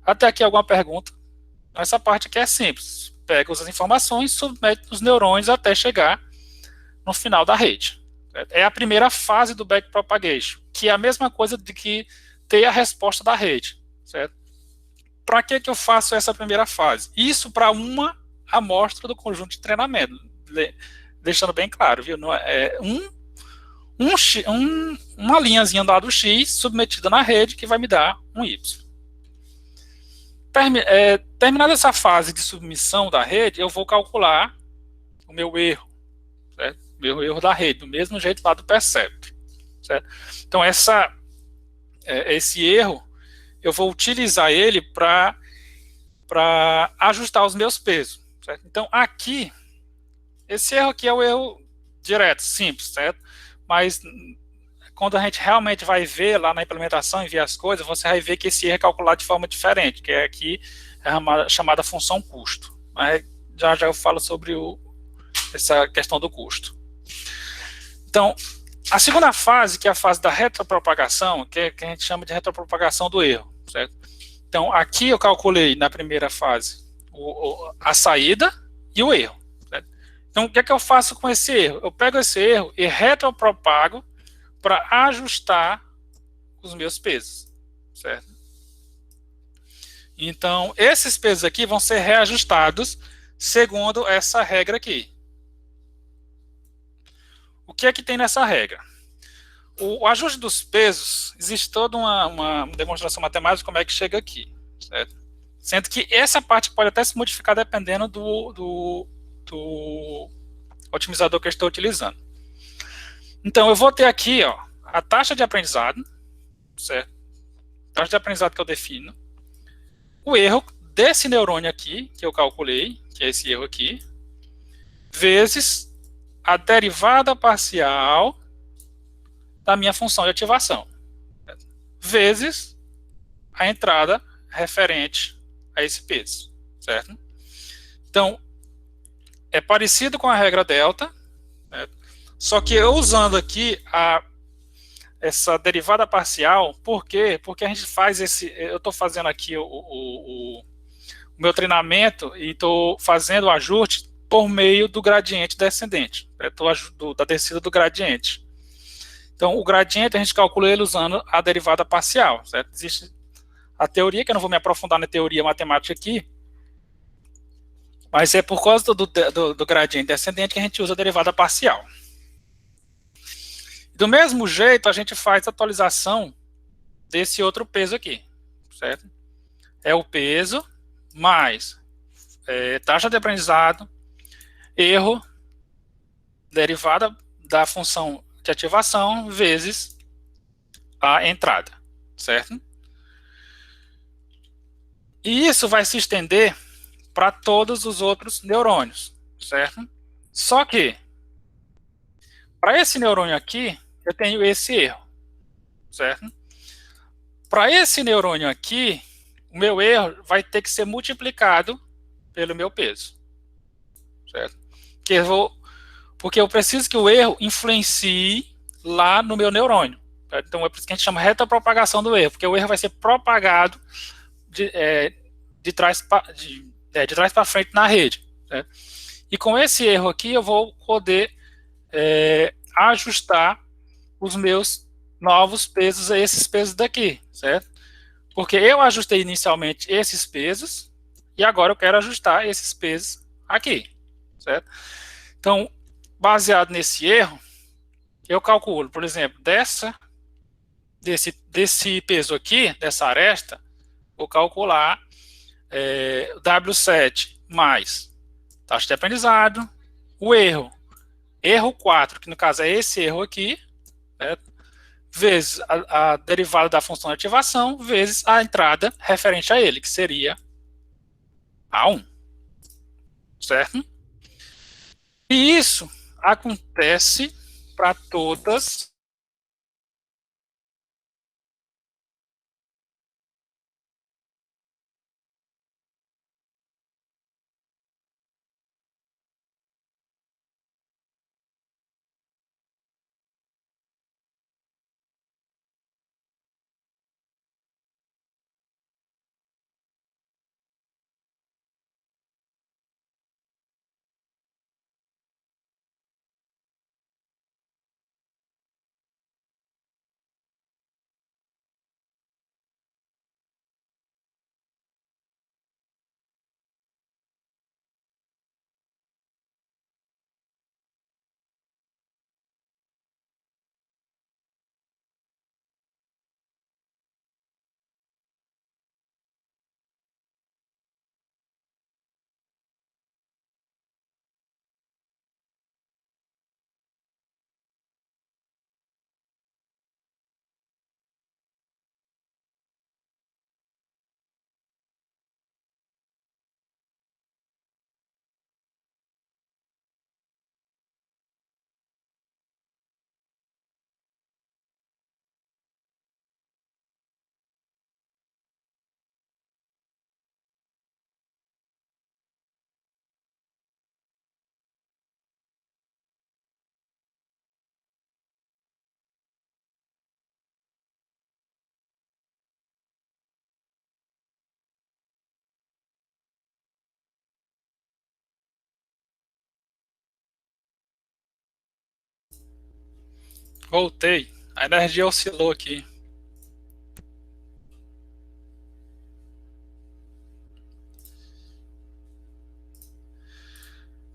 Até aqui alguma pergunta? Essa parte aqui é simples. Pega as informações, submete os neurônios até chegar no final da rede. Certo? É a primeira fase do backpropagation, que é a mesma coisa de que ter a resposta da rede. Certo? Para que eu faço essa primeira fase? Isso para uma amostra do conjunto de treinamento. Deixando bem claro, viu? Não é uma linhazinha do lado X submetida na rede que vai me dar um Y. Terminada essa fase de submissão da rede, eu vou calcular o meu erro, certo? Meu erro da rede, do mesmo jeito lá do perceptro, certo? Então, esse erro, eu vou utilizar ele para ajustar os meus pesos, certo? Então, aqui, esse erro aqui é o erro direto, simples, certo? Mas quando a gente realmente vai ver lá na implementação e ver as coisas, você vai ver que esse erro é calculado de forma diferente, que é aqui a chamada função custo. Mas já eu falo sobre essa questão do custo. Então, a segunda fase, que é a fase da retropropagação, que a gente chama de retropropagação do erro, certo? Então, aqui eu calculei na primeira fase a saída e o erro. Então, o que é que eu faço com esse erro? Eu pego esse erro e retropropago para ajustar os meus pesos, certo? Então, esses pesos aqui vão ser reajustados segundo essa regra aqui. O que é que tem nessa regra? O ajuste dos pesos, existe toda uma demonstração matemática de como é que chega aqui, certo? Sendo que essa parte pode até se modificar dependendo do otimizador que eu estou utilizando. Então, eu vou ter aqui, ó, a taxa de aprendizado, certo? Taxa de aprendizado que eu defino. O erro desse neurônio aqui, que eu calculei, que é esse erro aqui, vezes a derivada parcial da minha função de ativação, certo? Vezes a entrada referente a esse peso, certo? Então, é parecido com a regra delta, certo? Só que eu usando aqui essa derivada parcial, por quê? Porque a gente faz eu estou fazendo aqui o meu treinamento e estou fazendo o ajuste por meio do gradiente descendente, certo? Da descida do gradiente. Então, o gradiente a gente calcula ele usando a derivada parcial, certo? Existe a teoria, que eu não vou me aprofundar na teoria matemática aqui, mas é por causa do gradiente descendente que a gente usa a derivada parcial. Do mesmo jeito, a gente faz a atualização desse outro peso aqui, certo? É o peso mais taxa de aprendizado, erro, derivada da função de ativação, vezes a entrada, certo? E isso vai se estender para todos os outros neurônios, certo? Só que, para esse neurônio aqui, eu tenho esse erro, certo? Para esse neurônio aqui, o meu erro vai ter que ser multiplicado pelo meu peso, certo? Porque eu preciso que o erro influencie lá no meu neurônio. Certo? Então é por isso que a gente chama retropropagação do erro, porque o erro vai ser propagado de trás para frente na rede. Certo? E com esse erro aqui eu vou poder ajustar os meus novos pesos a esses pesos daqui, certo? Porque eu ajustei inicialmente esses pesos e agora eu quero ajustar esses pesos aqui, certo? Então, baseado nesse erro, eu calculo, por exemplo, desse peso aqui, dessa aresta, vou calcular W7 mais taxa de aprendizado, o erro 4, que no caso é esse erro aqui, certo? Vezes a derivada da função de ativação, vezes a entrada referente a ele, que seria A1, certo? E isso acontece para todas voltei, a energia oscilou aqui.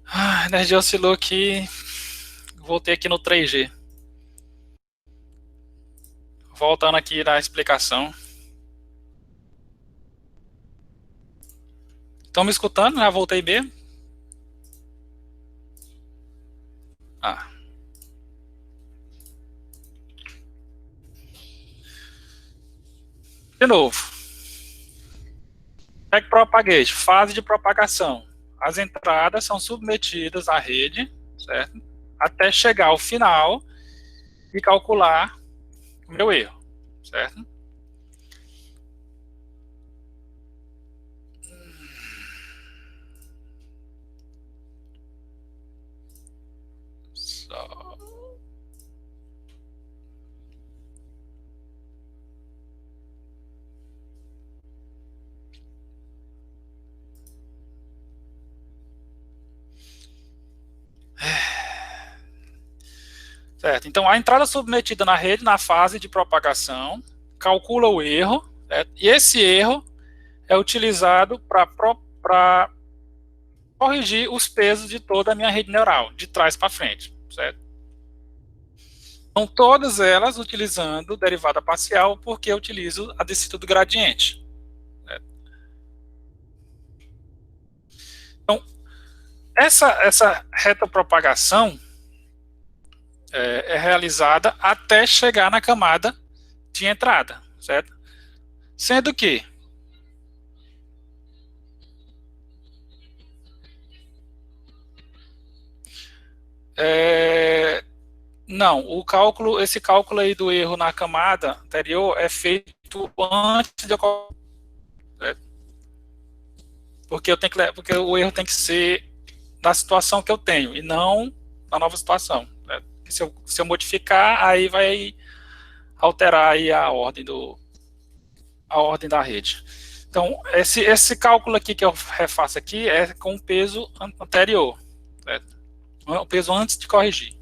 A energia oscilou aqui, voltei aqui no 3G. Voltando aqui na explicação. Estão me escutando? Já voltei bem? Ah. De novo. Backpropagation, fase de propagação. As entradas são submetidas à rede, certo? Até chegar ao final e calcular o meu erro, certo? Só... certo? Então, a entrada submetida na rede na fase de propagação calcula o erro, certo? E esse erro é utilizado para corrigir os pesos de toda a minha rede neural, de trás para frente, certo? Então, todas elas utilizando derivada parcial, porque eu utilizo a descida do gradiente. Certo? Então, essa retropropagação é realizada até chegar na camada de entrada, certo? Sendo que não, esse cálculo aí do erro na camada anterior é feito antes de ocorrer, certo? Porque o erro tem que ser na situação que eu tenho e não na nova situação. Né? Se eu modificar, aí vai alterar aí a ordem da rede. Então, esse cálculo aqui que eu refaço aqui é com o peso anterior, certo? O peso antes de corrigir.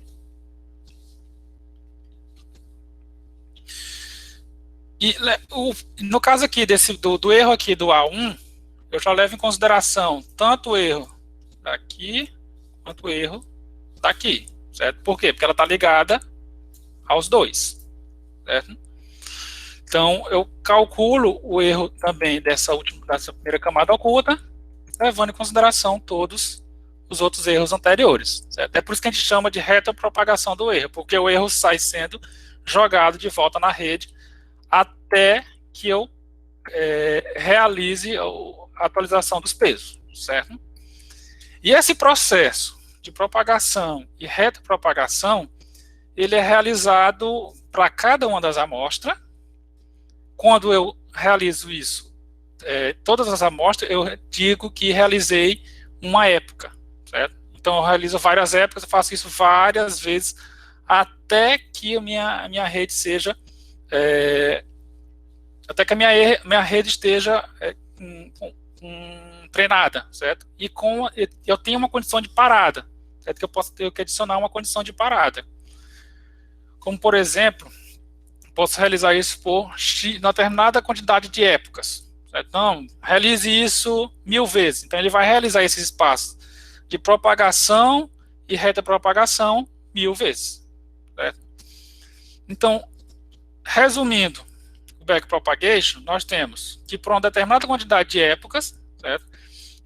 E no caso aqui do erro aqui do A1, eu já levo em consideração tanto o erro daqui quanto o erro daqui, certo? Por quê? Porque ela está ligada aos dois, certo? Então, eu calculo o erro também dessa primeira camada oculta, levando em consideração todos os outros erros anteriores, certo? É por isso que a gente chama de retropropagação do erro, porque o erro sai sendo jogado de volta na rede até que eu realize a atualização dos pesos, certo? E esse processo de propagação e retropropagação, ele é realizado para cada uma das amostras. Quando eu realizo isso, todas as amostras, eu digo que realizei uma época, certo? Então, eu realizo várias épocas, eu faço isso várias vezes, até que a minha rede seja... até que a minha rede esteja treinada, certo? E eu tenho uma condição de parada, certo? Que eu posso ter que adicionar uma condição de parada. Como, por exemplo, posso realizar isso por uma determinada quantidade de épocas, certo? Então, realize isso 1000 vezes. Então, ele vai realizar esses espaços de propagação e retropropagação 1000 vezes, certo? Então, resumindo, o backpropagation, nós temos que por uma determinada quantidade de épocas, certo?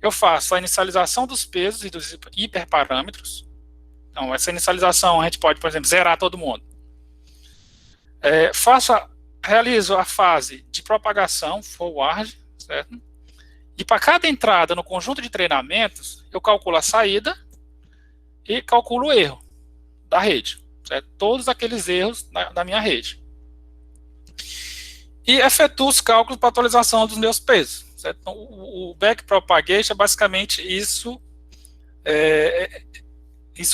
Eu faço a inicialização dos pesos e dos hiperparâmetros. Então, essa inicialização a gente pode, por exemplo, zerar todo mundo. Realizo a fase de propagação, forward, certo? E para cada entrada no conjunto de treinamentos, eu calculo a saída e calculo o erro da rede, certo? Todos aqueles erros da minha rede. E efetuo os cálculos para atualização dos meus pesos, certo? Então, o backpropagation é basicamente isso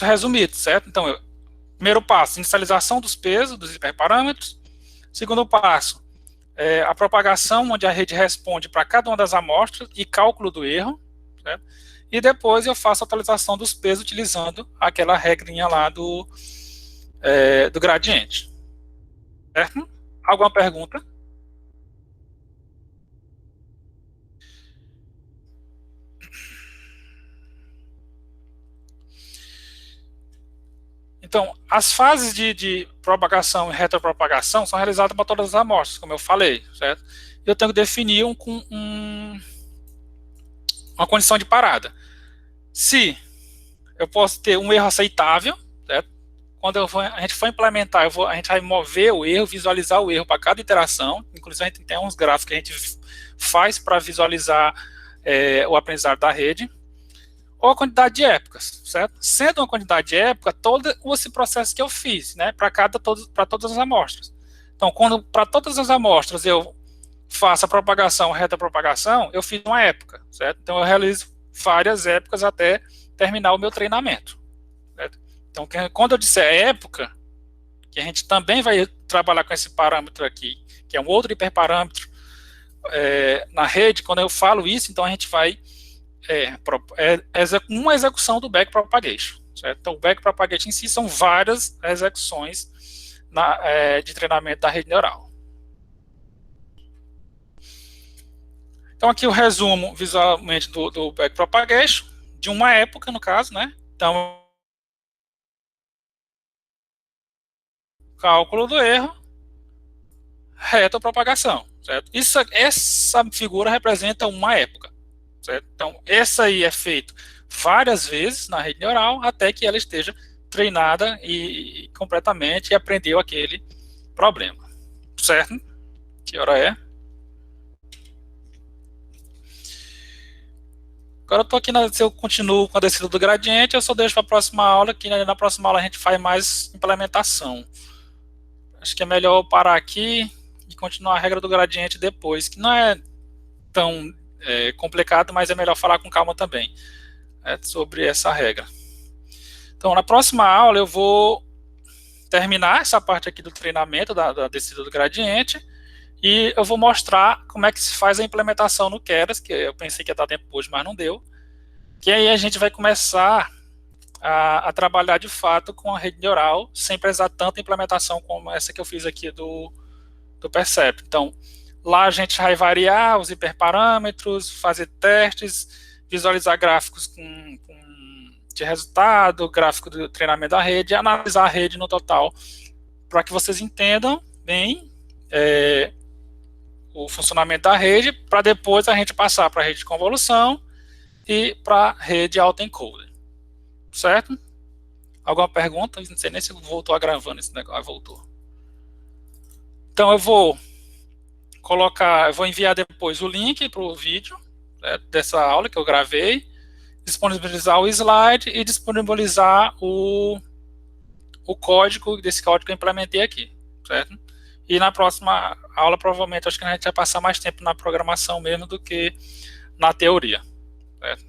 resumido, certo? Então, primeiro passo, inicialização dos pesos, dos hiperparâmetros. Segundo passo, a propagação, onde a rede responde para cada uma das amostras e cálculo do erro, certo? E depois eu faço a atualização dos pesos utilizando aquela regrinha lá do gradiente. Certo? Alguma pergunta? Então, as fases de propagação e retropropagação são realizadas para todas as amostras, como eu falei, certo? Eu tenho que definir uma condição de parada. Se eu posso ter um erro aceitável, certo? Quando a gente for implementar, a gente vai mover o erro, visualizar o erro para cada iteração. Inclusive, a gente tem uns gráficos que a gente faz para visualizar o aprendizado da rede. Ou a quantidade de épocas, certo? Sendo uma quantidade de época, todo esse processo que eu fiz, né, para todas as amostras. Então, quando para todas as amostras eu faço a propagação, retropropagação, eu fiz uma época, certo? Então, eu realizo várias épocas até terminar o meu treinamento, certo? Então, quando eu disser época, que a gente também vai trabalhar com esse parâmetro aqui, que é um outro hiperparâmetro na rede, quando eu falo isso, então a gente vai uma execução do backpropagation, certo? Então, o backpropagate em si são várias execuções de treinamento da rede neural. Então, aqui o resumo visualmente do backpropagation, de uma época, no caso, né? Então, cálculo do erro, retropropagação, certo? Essa figura representa uma época, certo? Então, essa aí é feito várias vezes na rede neural até que ela esteja treinada e completamente e aprendeu aquele problema, certo? Que hora é? Agora eu estou aqui, se eu continuo com a descida do gradiente, eu só deixo para a próxima aula, que na próxima aula a gente faz mais implementação. Acho que é melhor eu parar aqui e continuar a regra do gradiente depois, que não é tão complicado, mas é melhor falar com calma também sobre essa regra. Então, na próxima aula eu vou terminar essa parte aqui do treinamento da descida do gradiente e eu vou mostrar como é que se faz a implementação no Keras, que eu pensei que ia dar tempo hoje, mas não deu. Que aí a gente vai começar a trabalhar de fato com a rede neural, sem precisar tanta implementação como essa que eu fiz aqui do Percept. Então, lá a gente vai variar os hiperparâmetros, fazer testes, visualizar gráficos de resultado, gráfico do treinamento da rede, e analisar a rede no total, para que vocês entendam bem o funcionamento da rede, para depois a gente passar para a rede de convolução e para a rede autoencoder. Certo? Alguma pergunta? Não sei nem se voltou a gravando esse negócio. Ah, voltou. Então eu vou enviar depois o link para o vídeo dessa aula que eu gravei, disponibilizar o slide e disponibilizar o código desse código que eu implementei aqui, certo? E na próxima aula, provavelmente, acho que a gente vai passar mais tempo na programação mesmo do que na teoria, certo?